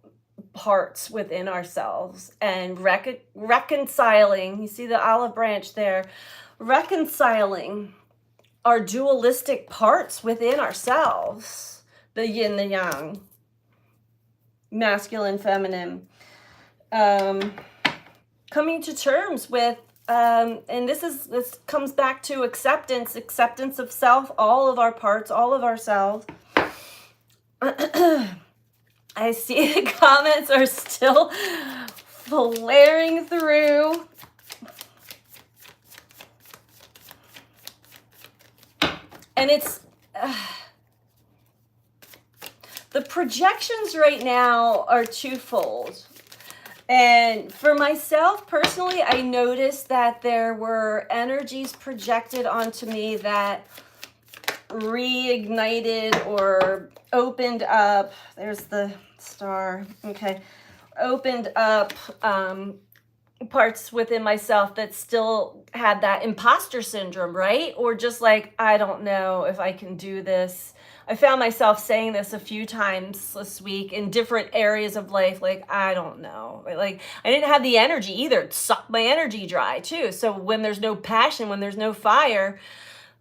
parts within ourselves and reconciling. You see the olive branch there, reconciling our dualistic parts within ourselves, the yin, the yang, masculine, feminine, coming to terms with and this comes back to acceptance of self, all of our parts, all of ourselves. I see the comments are still flaring through. And it's... the projections right now are twofold. And for myself personally, I noticed that there were energies projected onto me that reignited or opened up. There's the star. Okay. Opened up parts within myself that still had that imposter syndrome, right? Or just like, I don't know if I can do this. I found myself saying this a few times this week in different areas of life. Like, I don't know. Like, I didn't have the energy either. It sucked my energy dry too. So when there's no passion, when there's no fire,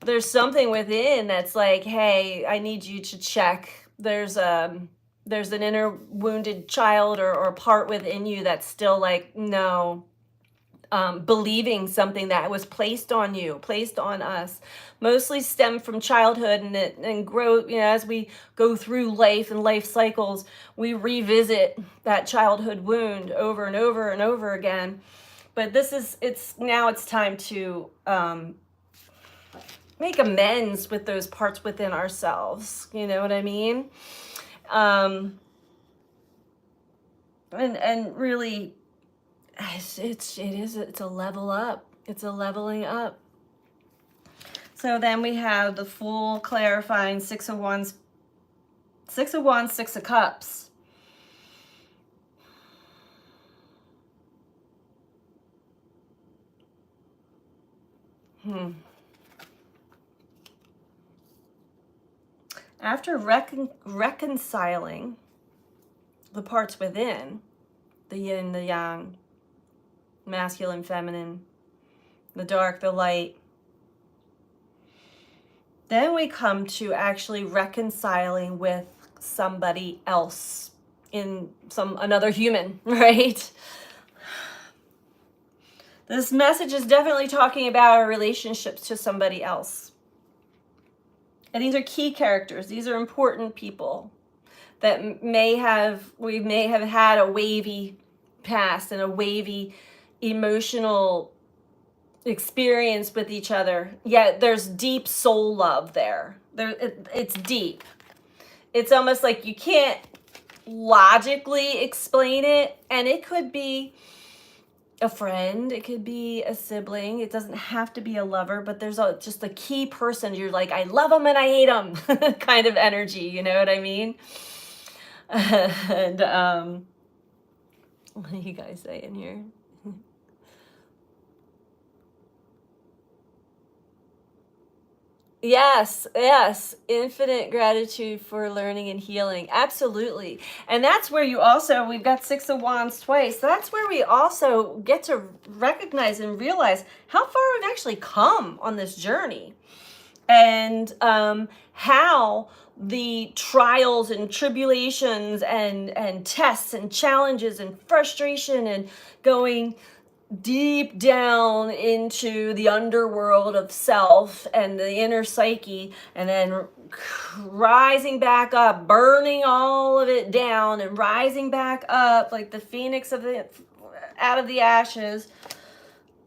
there's something within that's like, hey, I need you to check. There's an inner wounded child or part within you that's still like, no, believing something that was placed on you, placed on us, mostly stem from childhood, and grow, as we go through life and life cycles, we revisit that childhood wound over and over and over again. But it's time to make amends with those parts within ourselves. You know what I mean? And really, it's a level up. It's a leveling up. So then we have the full clarifying Six of Wands, Six of Cups. After reconciling the parts within, the yin, the yang, masculine, feminine, the dark, the light, then we come to actually reconciling with somebody else, another human, right? This message is definitely talking about our relationships to somebody else. And these are key characters. These are important people that we may have had a wavy past and a wavy emotional experience with each other. Yet there's deep soul love there. It's deep. It's almost like you can't logically explain it, and it could be a friend, it could be a sibling, it doesn't have to be a lover, but there's just a key person you're like, I love them and I hate them kind of energy, you know what I mean? And what do you guys say in here? Yes, yes. Infinite gratitude for learning and healing. Absolutely. And that's where we've got Six of Wands twice. That's where we also get to recognize and realize how far we've actually come on this journey. And how the trials and tribulations and tests and challenges and frustration and going deep down into the underworld of self and the inner psyche, and then rising back up, burning all of it down and rising back up like the phoenix out of the ashes.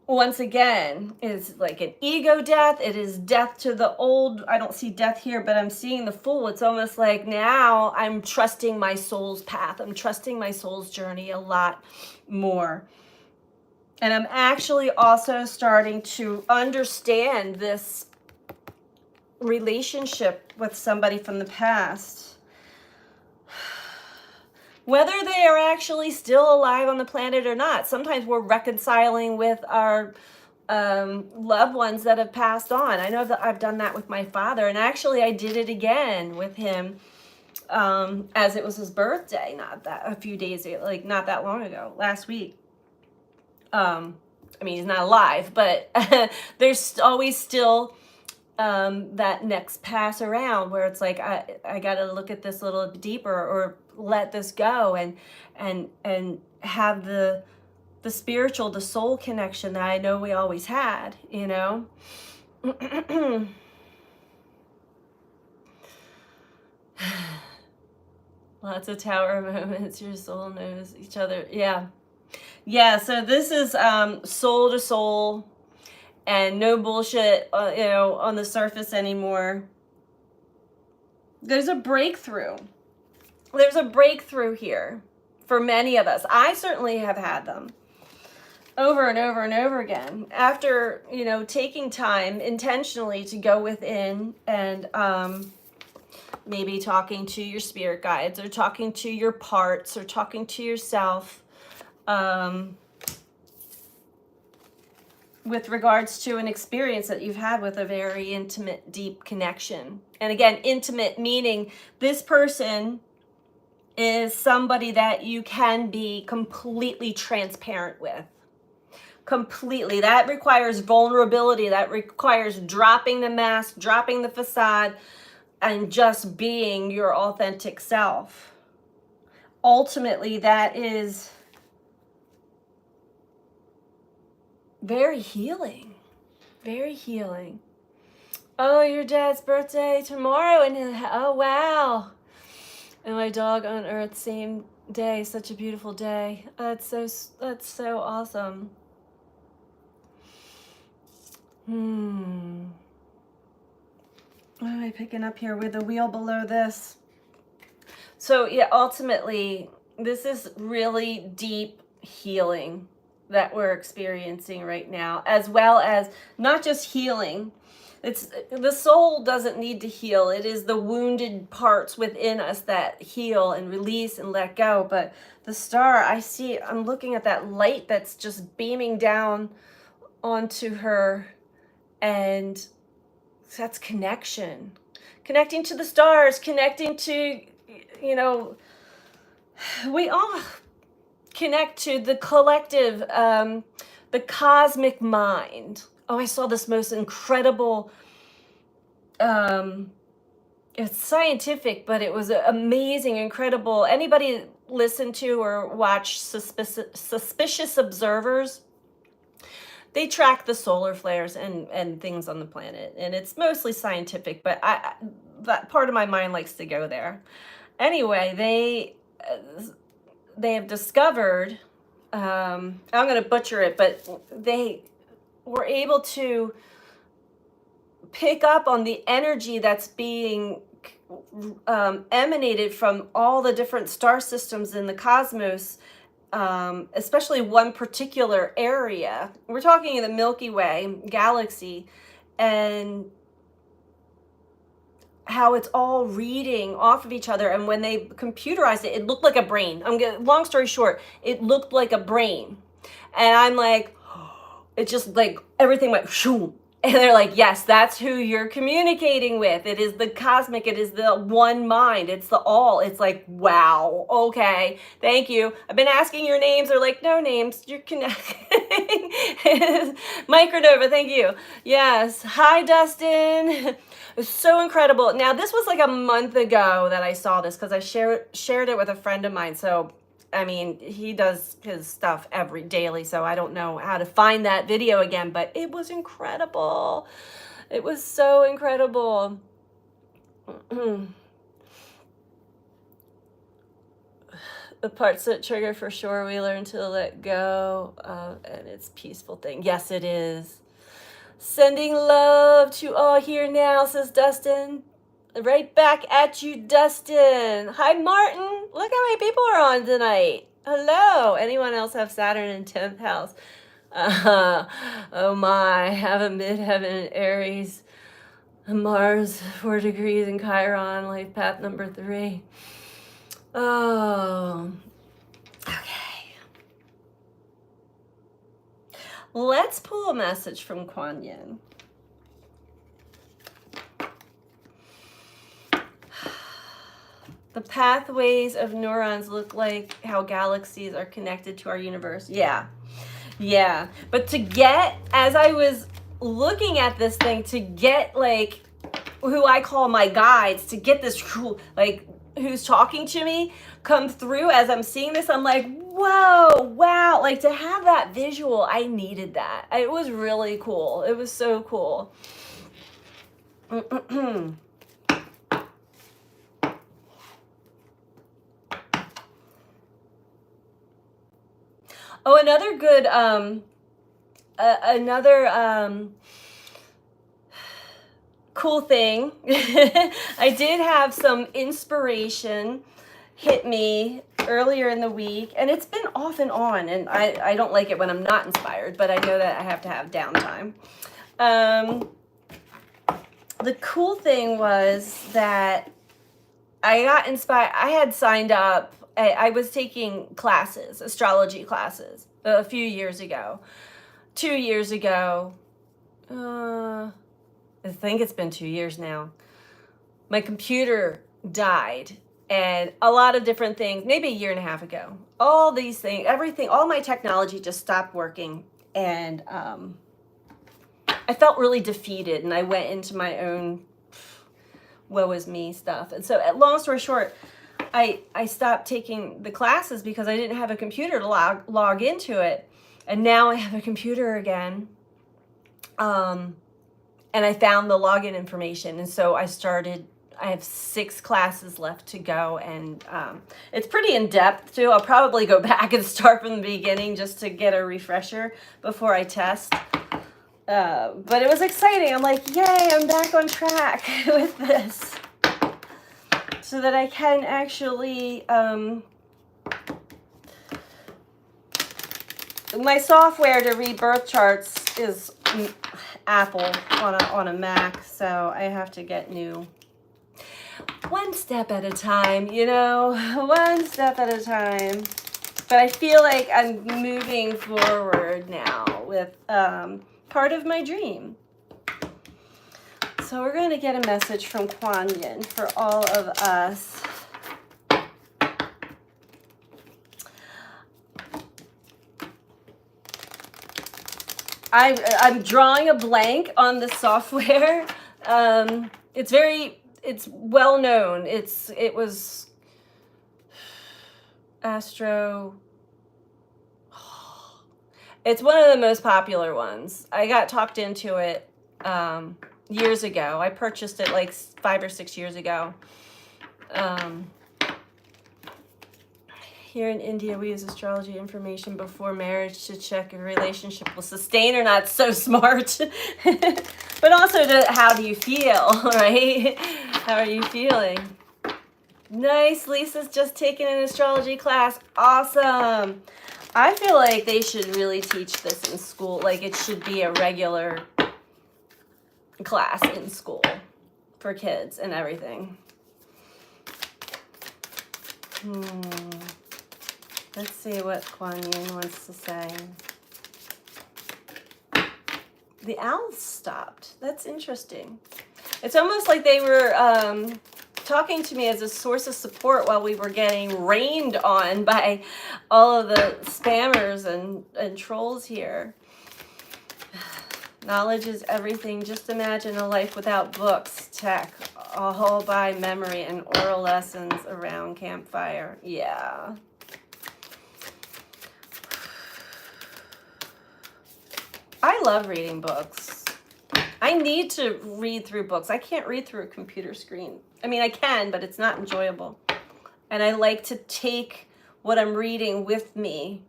Once again, is like an ego death. It is death to the old. I don't see death here, but I'm seeing the Fool. It's almost like now I'm trusting my soul's path. I'm trusting my soul's journey a lot more. And I'm actually also starting to understand this relationship with somebody from the past. Whether they are actually still alive on the planet or not. Sometimes we're reconciling with our loved ones that have passed on. I know that I've done that with my father, and actually I did it again with him as it was his birthday, not that long ago, last week. I mean, he's not alive, but there's always still that next pass around where it's like, I got to look at this a little deeper, or let this go, and have the spiritual, the soul connection that I know we always had, you know? Lots of tower moments. Your soul knows each other. Yeah. Yeah, so this is soul to soul, and no bullshit, on the surface anymore. There's a breakthrough. There's a breakthrough here for many of us. I certainly have had them over and over and over again after, taking time intentionally to go within and maybe talking to your spirit guides or talking to your parts or talking to yourself with regards to an experience that you've had with a very intimate, deep connection. And again, intimate meaning this person is somebody that you can be completely transparent with. Completely. That requires vulnerability. That requires dropping the mask, dropping the facade, and just being your authentic self. Ultimately, that is very healing. Very healing. Oh, your dad's birthday tomorrow, and oh wow. And my dog on Earth, same day. Such a beautiful day. That's so awesome. What am I picking up here with the wheel below this? So yeah, ultimately, this is really deep healing that we're experiencing right now, as well as not just healing. It's the soul doesn't need to heal. It is the wounded parts within us that heal and release and let go. But the star, I'm looking at that light that's just beaming down onto her, and that's connection. Connecting to the stars, connecting to, we all connect to the collective, the cosmic mind. Oh, I saw this most incredible, it's scientific, but it was amazing, incredible. Anybody listen to or watch Suspicious Observers? They track the solar flares and things on the planet, and it's mostly scientific, but that part of my mind likes to go there. Anyway, they have discovered, I'm going to butcher it, but they were able to pick up on the energy that's being emanated from all the different star systems in the cosmos, especially one particular area. We're talking in the Milky Way galaxy, and how it's all reading off of each other. And when they computerized it, it looked like a brain. Long story short, it looked like a brain. And I'm like, it just like everything went shoom. And they're like, yes, that's who you're communicating with. It is the cosmic. It is the one mind. It's the all. It's like, wow. Okay. Thank you. I've been asking your names. They're like, no names. You're connecting. Micronova. Thank you. Yes. Hi, Dustin. It was so incredible. Now, this was like a month ago that I saw this because I shared it with a friend of mine. So, I mean, he does his stuff daily, so I don't know how to find that video again, but it was incredible. It was so incredible. The parts that trigger for sure, we learn to let go, and it's a peaceful thing. Yes, it is. Sending love to all here now, says Dustin. Right back at you, Dustin. Hi, Martin. Look how many people are on tonight. Hello. Anyone else have Saturn in 10th house? Oh my, have a midheaven in Aries. Mars, 4 degrees in Chiron, life path number 3. Oh, okay. Let's pull a message from Kuan Yin. The pathways of neurons look like how galaxies are connected to our universe. Yeah. But as I was looking at this thing, to get like who I call my guides, to get this like who's talking to me come through as I'm seeing this, I'm like, whoa, wow. Like to have that visual, I needed that. It was really cool. It was so cool. Oh, another good, cool thing. I did have some inspiration hit me earlier in the week, and it's been off and on, and I don't like it when I'm not inspired, but I know that I have to have downtime. The cool thing was that I got inspired. I had signed up. I was taking classes, astrology classes, a few years ago. 2 years ago. I think it's been 2 years now. My computer died, and a lot of different things, maybe a year and a half ago. All these things, everything, all my technology just stopped working. And I felt really defeated, and I went into my own woe is me stuff. And so, long story short, I stopped taking the classes because I didn't have a computer to log into it. And now I have a computer again. And I found the login information. And so I have 6 classes left to go. And it's pretty in-depth too. I'll probably go back and start from the beginning just to get a refresher before I test. But it was exciting. I'm like, yay, I'm back on track with this. So that I can actually, my software to read birth charts is Apple on a Mac, so I have to get new. One step at a time, one step at a time. But I feel like I'm moving forward now with part of my dream. So we're going to get a message from Kuan Yin for all of us. I'm drawing a blank on the software. It's well known. It was Astro. It's one of the most popular ones. I got talked into it years ago. I purchased it like 5 or 6 years ago. Here in India, we use astrology information before marriage to check if a relationship will sustain or not. So smart. But also, how do you feel, right? How are you feeling? Nice. Lisa's just taken an astrology class. Awesome. I feel like they should really teach this in school. Like it should be a regular class in school for kids and everything. Let's see what Kuan Yin wants to say. The owls stopped. That's interesting. It's almost like they were talking to me as a source of support while we were getting rained on by all of the spammers and trolls here. Knowledge is everything. Just imagine a life without books, tech, all by memory and oral lessons around campfire. Yeah. I love reading books. I need to read through books. I can't read through a computer screen. I mean, I can, but it's not enjoyable. And I like to take what I'm reading with me,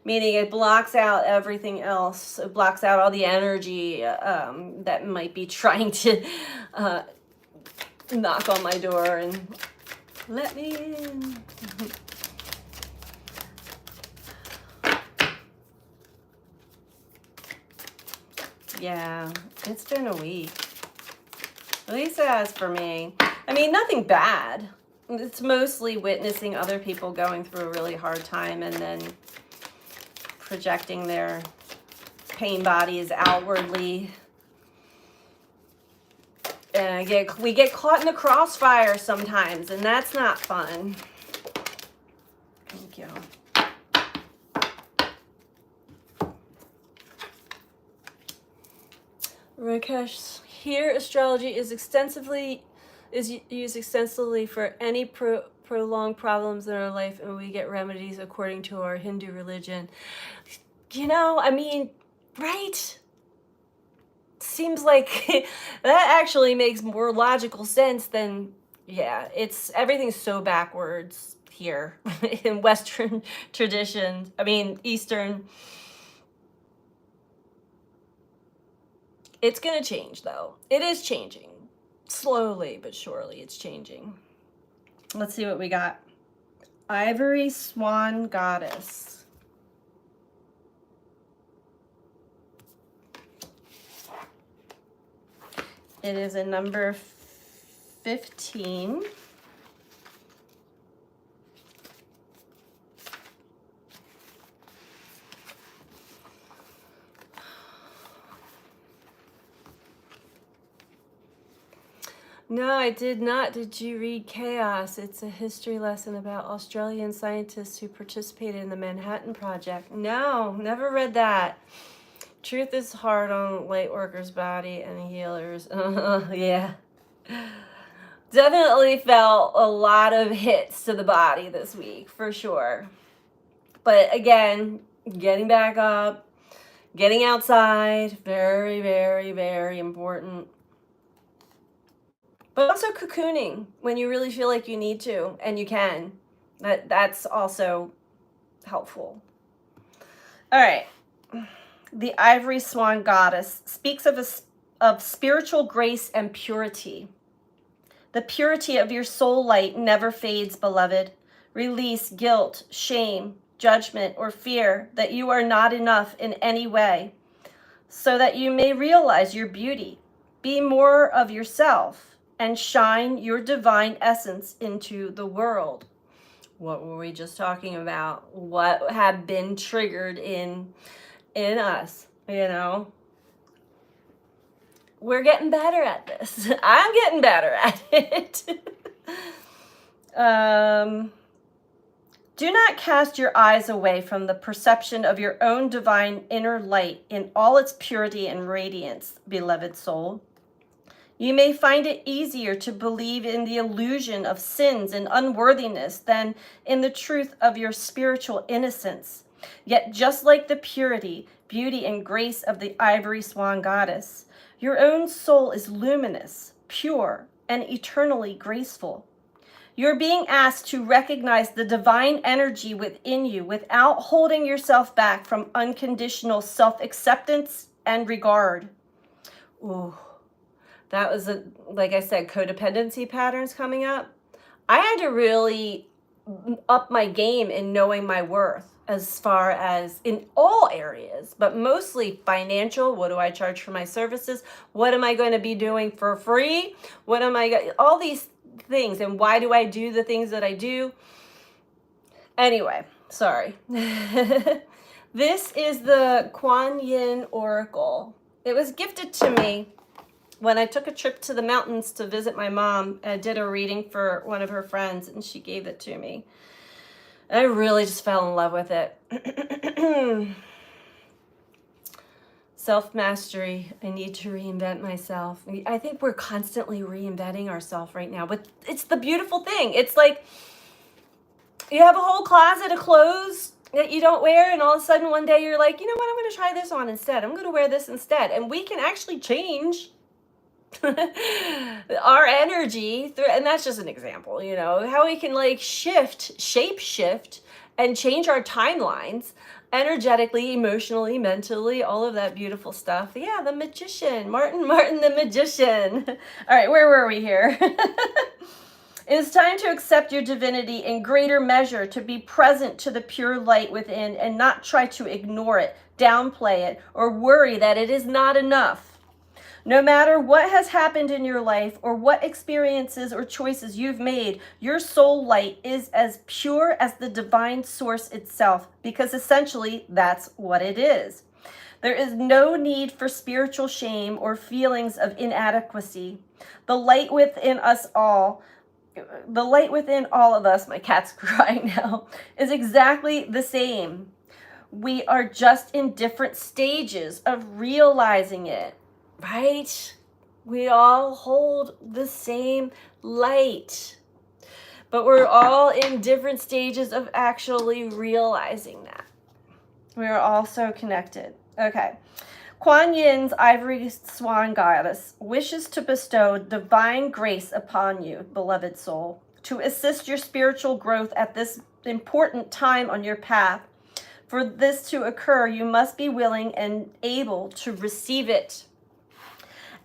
meaning it blocks out everything else. It blocks out all the energy that might be trying to knock on my door and let me in. Yeah, it's been a week. At least it has for me. I mean, nothing bad. It's mostly witnessing other people going through a really hard time and then projecting their pain bodies outwardly. And we get caught in the crossfire sometimes, and that's not fun. Thank you. Rakesh, here astrology is used extensively for any prolonged problems in our life, and we get remedies according to our Hindu religion. I mean, right? Seems like that actually makes more logical sense than, yeah, everything's so backwards here in Western traditions. I mean, Eastern. It's going to change, though. It is changing. Slowly but surely, it's changing. Let's see what we got. Ivory Swan Goddess. It is a number 15. No, I did not. Did you read Chaos? It's a history lesson about Australian scientists who participated in the Manhattan Project. No, never read that. Truth is hard on light workers' body and healers. Yeah. Definitely felt a lot of hits to the body this week, for sure. But again, getting back up, getting outside, very, very, very important. But also cocooning when you really feel like you need to, and you can. That's also helpful. All right. The Ivory Swan Goddess speaks of spiritual grace and purity. The purity of your soul light never fades, beloved. Release guilt, shame, judgment, or fear that you are not enough in any way, so that you may realize your beauty. Be more of yourself and shine your divine essence into the world. What were we just talking about? What had been triggered in us, you know? We're getting better at this. I'm getting better at it. Do not cast your eyes away from the perception of your own divine inner light in all its purity and radiance, beloved soul. You may find it easier to believe in the illusion of sins and unworthiness than in the truth of your spiritual innocence. Yet just like the purity, beauty, and grace of the Ivory Swan Goddess, your own soul is luminous, pure, and eternally graceful. You're being asked to recognize the divine energy within you without holding yourself back from unconditional self-acceptance and regard. Ooh. That was, like I said, codependency patterns coming up. I had to really up my game in knowing my worth as far as in all areas, but mostly financial. What do I charge for my services? What am I going to be doing for free? What am I, all these things, and why do I do the things that I do? Anyway, sorry. This is the Kuan Yin Oracle. It was gifted to me when I took a trip to the mountains to visit my mom. I did a reading for one of her friends, and she gave it to me. I really just fell in love with it. Self-mastery. I need to reinvent myself. I think we're constantly reinventing ourselves right now, but it's the beautiful thing. It's like you have a whole closet of clothes that you don't wear, and all of a sudden one day you're like, you know what, I'm going to try this on instead. I'm going to wear this instead. And we can actually change our energy through, and that's just an example, you know, how we can like shape shift and change our timelines energetically, emotionally, mentally, all of that beautiful stuff. Yeah, the magician, Martin the magician. All right, where were we here? It is time to accept your divinity in greater measure, to be present to the pure light within and not try to ignore it, downplay it, or worry that it is not enough. No matter what has happened in your life or what experiences or choices you've made, your soul light is as pure as the divine source itself, because essentially that's what it is. There is no need for spiritual shame or feelings of inadequacy. The light within all of us, my cat's crying now, is exactly the same. We are just in different stages of realizing it. Right? We all hold the same light, but we're all in different stages of actually realizing that. We are all so connected. Okay. Kuan Yin's Ivory Swan Goddess wishes to bestow divine grace upon you, beloved soul, to assist your spiritual growth at this important time on your path. For this to occur, you must be willing and able to receive it.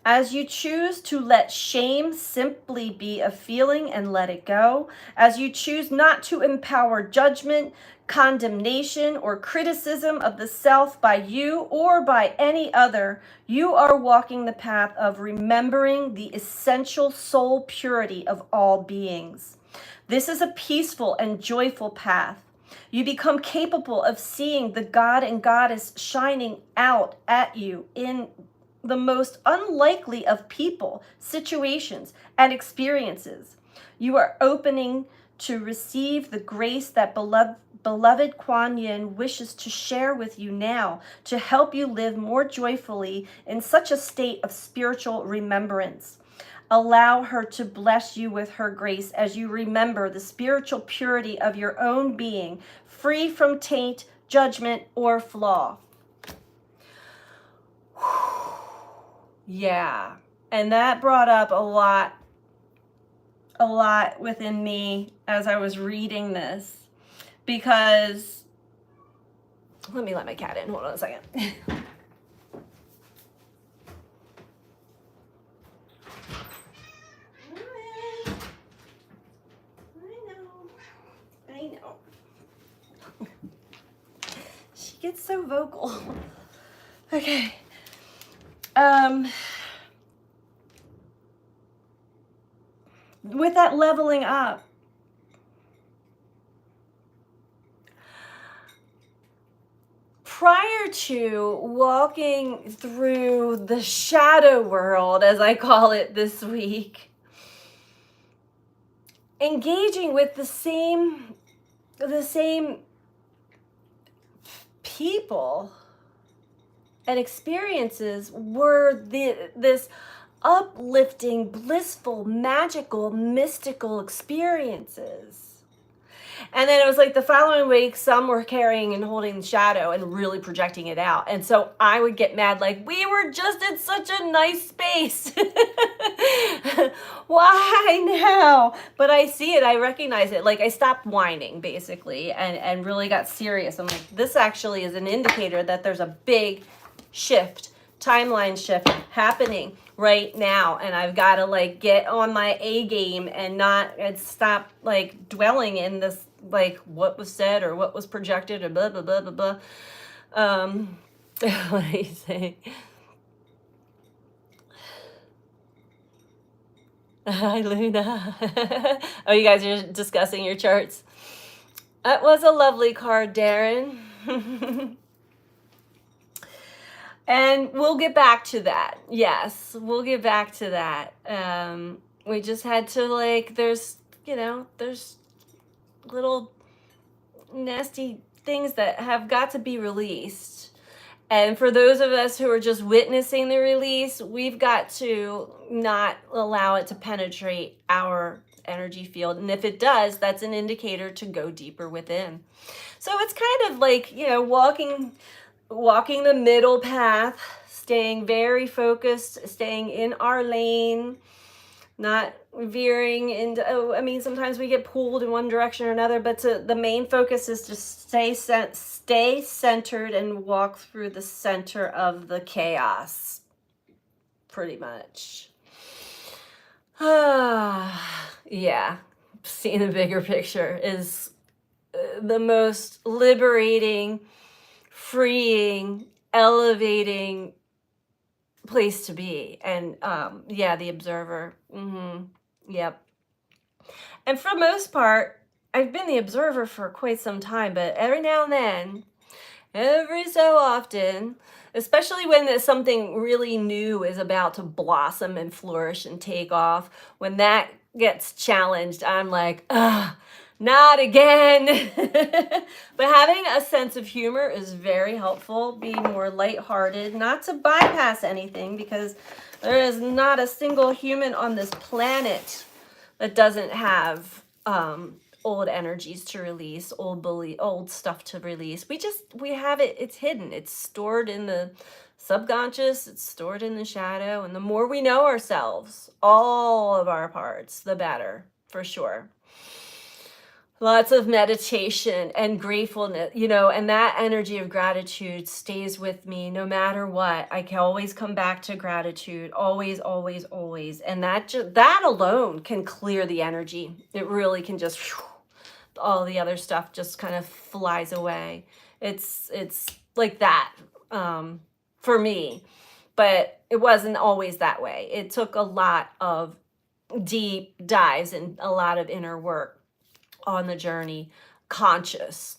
As you choose to let shame simply be a feeling and let it go, as you choose not to empower judgment, condemnation, or criticism of the self by you or by any other, you are walking the path of remembering the essential soul purity of all beings. This is a peaceful and joyful path. You become capable of seeing the God and Goddess shining out at you in the most unlikely of people, situations, and experiences. You are opening to receive the grace that beloved Kuan Yin wishes to share with you now to help you live more joyfully in such a state of spiritual remembrance. Allow her to bless you with her grace as you remember the spiritual purity of your own being, free from taint, judgment, or flaw. Yeah. And that brought up a lot within me as I was reading this, because let me let my cat in. Hold on a second. I know. She gets so vocal. Okay. With that leveling up, prior to walking through the shadow world, as I call it this week, engaging with the same people and experiences were this uplifting, blissful, magical, mystical experiences. And then it was like the following week, some were carrying and holding the shadow and really projecting it out. And so I would get mad, like, we were just in such a nice space. Why now? But I see it, I recognize it. Like, I stopped whining, basically, and really got serious. I'm like, this actually is an indicator that there's a big shift, timeline shift happening right now, and I've got to like get on my A game and stop like dwelling in this, like what was said or what was projected or blah blah blah blah blah. What do you say? Hi, Luna. Oh, you guys are discussing your charts. That was a lovely card, Darren. And we'll get back to that. Yes, we'll get back to that. We just had to, like, there's little nasty things that have got to be released. And for those of us who are just witnessing the release, we've got to not allow it to penetrate our energy field. And if it does, that's an indicator to go deeper within. So it's kind of like, walking the middle path, staying very focused, staying in our lane, not veering into, sometimes we get pulled in one direction or another, but the main focus is to stay centered and walk through the center of the chaos, pretty much. Yeah, seeing the bigger picture is the most liberating, freeing, elevating place to be. And the observer. Yep. And for the most part, I've been the observer for quite some time, but every now and then, every so often, especially when something really new is about to blossom and flourish and take off, when that gets challenged, I'm like, not again. But having a sense of humor is very helpful. Be more lighthearted, not to bypass anything, because there is not a single human on this planet that doesn't have old energies to release, old stuff to release. We have it, it's hidden. It's stored in the subconscious, it's stored in the shadow, and the more we know ourselves, all of our parts, the better, for sure. Lots of meditation and gratefulness, and that energy of gratitude stays with me no matter what. I can always come back to gratitude, always, always, always. And that alone can clear the energy. It really can just all the other stuff just kind of flies away. It's like that for me, but it wasn't always that way. It took a lot of deep dives and a lot of inner work on the journey,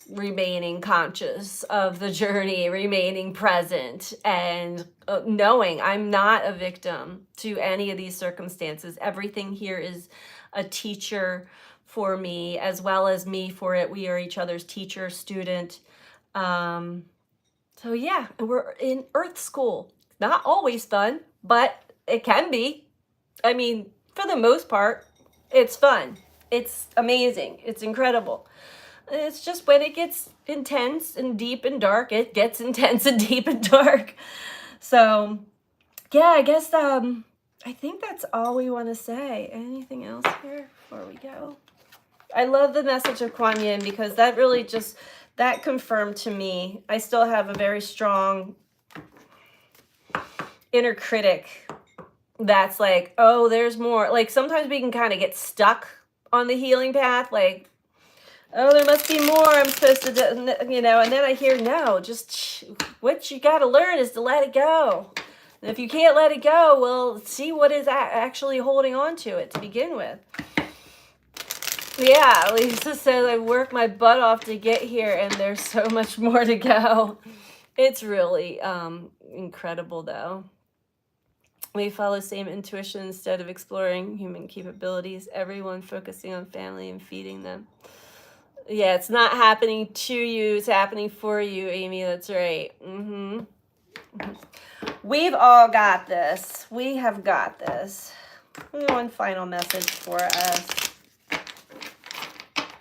remaining conscious of the journey, remaining present, and knowing I'm not a victim to any of these circumstances. Everything here is a teacher for me, as well as me for it. We are each other's teacher, student. So yeah, we're in Earth School. Not always fun, but it can be. I mean, for the most part, it's fun. It's amazing. It's incredible. It's just when it gets intense and deep and dark, it gets intense and deep and dark. So, yeah, I guess I think that's all we want to say. Anything else here before we go? I love the message of Kuan Yin because that really that confirmed to me. I still have a very strong inner critic that's like, oh, there's more. Like sometimes we can kind of get stuck on the healing path, like, oh, there must be more I'm supposed to do, and then I hear, no, just what you got to learn is to let it go. And if you can't let it go, well, see what is actually holding on to it to begin with. Yeah, Lisa says I worked my butt off to get here, and there's so much more to go. It's really incredible, though. We follow the same intuition instead of exploring human capabilities. Everyone focusing on family and feeding them. Yeah, it's not happening to you. It's happening for you, Amy. That's right. We've all got this. We have got this. One final message for us.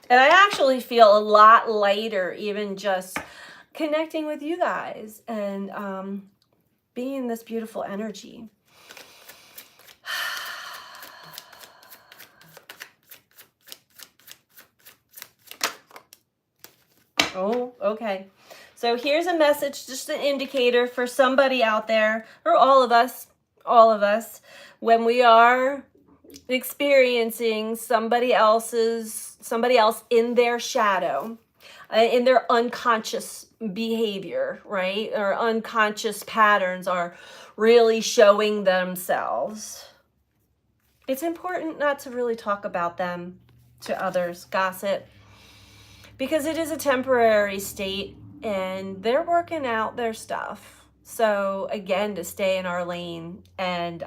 And I actually feel a lot lighter even just connecting with you guys and being in this beautiful energy. Oh, okay. So here's a message, just an indicator for somebody out there, or all of us, when we are experiencing somebody else in their shadow, in their unconscious behavior, right? Or unconscious patterns are really showing themselves. It's important not to really talk about them to others, gossip, because it is a temporary state and they're working out their stuff. So again, to stay in our lane, and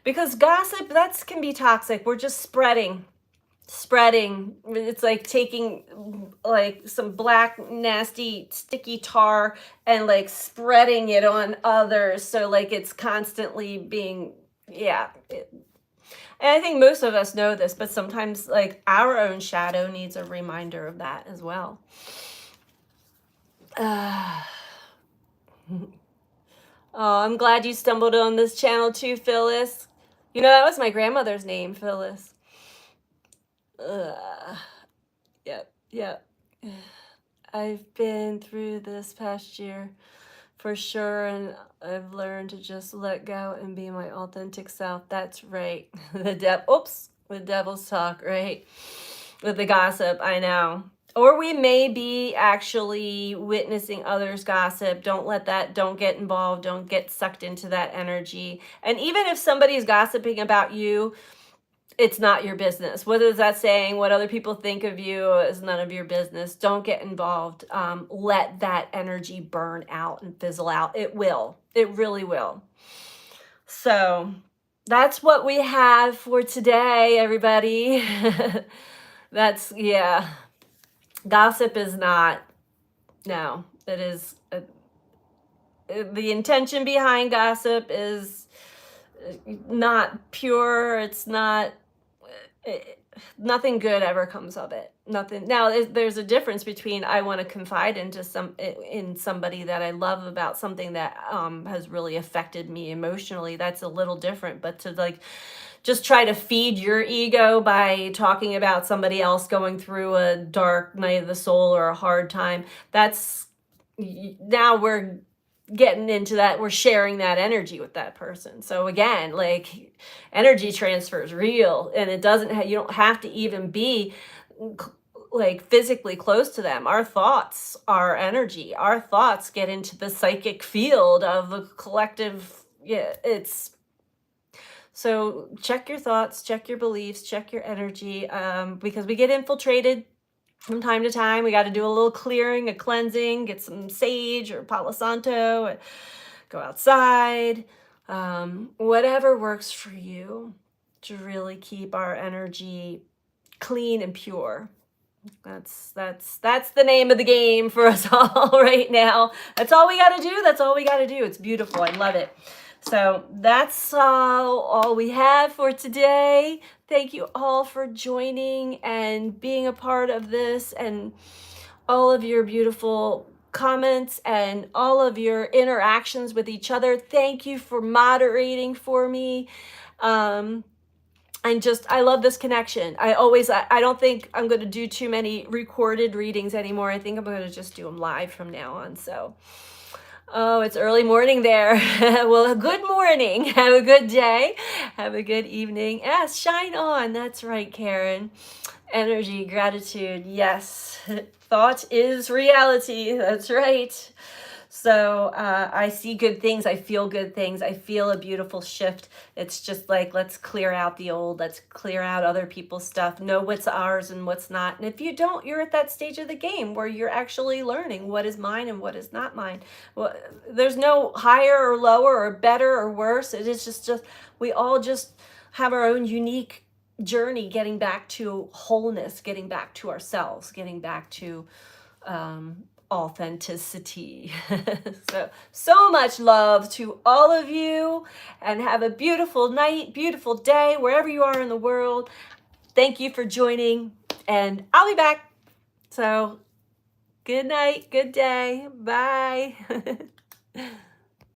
because gossip, that can be toxic. We're just spreading. It's like taking like some black, nasty, sticky tar and like spreading it on others. So like it's constantly being, and I think most of us know this, but sometimes like our own shadow needs a reminder of that as well. Oh, I'm glad you stumbled on this channel too, Phyllis. That was my grandmother's name, Phyllis. Yep. I've been through this past year for sure, and I've learned to just let go and be my authentic self. That's right. The devil's talk, right? With the gossip, I know. Or we may be actually witnessing others gossip. Don't get involved. Don't get sucked into that energy. And even if somebody's gossiping about you, it's not your business. What is that saying? What other people think of you is none of your business. Don't get involved. Let that energy burn out and fizzle out. It will. It really will. So that's what we have for today, everybody. Gossip is not, no, it is, the intention behind gossip is not pure. It's not, nothing good ever comes of it. Nothing. Now there's a difference between I want to confide in somebody that I love about something that has really affected me emotionally. That's a little different. But to just try to feed your ego by talking about somebody else going through a dark night of the soul or a hard time. That's now we're getting into that, we're sharing that energy with that person. So again, like, energy transfer is real, and it doesn't you don't have to even be like physically close to them. Our thoughts are energy. Our thoughts get into the psychic field of the collective. Yeah, it's so check your thoughts, check your beliefs, check your energy, because we get infiltrated from time to time. We got to do a little clearing, a cleansing, get some sage or Palo Santo, and go outside, whatever works for you to really keep our energy clean and pure. That's the name of the game for us all right now. That's all we got to do. That's all we got to do. It's beautiful. I love it. So that's all we have for today. Thank you all for joining and being a part of this, and all of your beautiful comments and all of your interactions with each other. Thank you for moderating for me. I love this connection. I don't think I'm going to do too many recorded readings anymore. I think I'm going to just do them live from now on. So, oh, it's early morning there. Well, good morning. Have a good day. Have a good evening. Yes, shine on. That's right, Karen. Energy, gratitude. Yes. Thought is reality. That's right. So I see good things. I feel good things. I feel a beautiful shift. It's just like, let's clear out the old. Let's clear out other people's stuff. Know what's ours and what's not. And if you don't, you're at that stage of the game where you're actually learning what is mine and what is not mine. Well, there's no higher or lower or better or worse. It is just we all just have our own unique journey getting back to wholeness, getting back to ourselves, getting back to authenticity. So much love to all of you, and have a beautiful night, beautiful day, wherever you are in the world. Thank you for joining, and I'll be back. So good night, good day. Bye.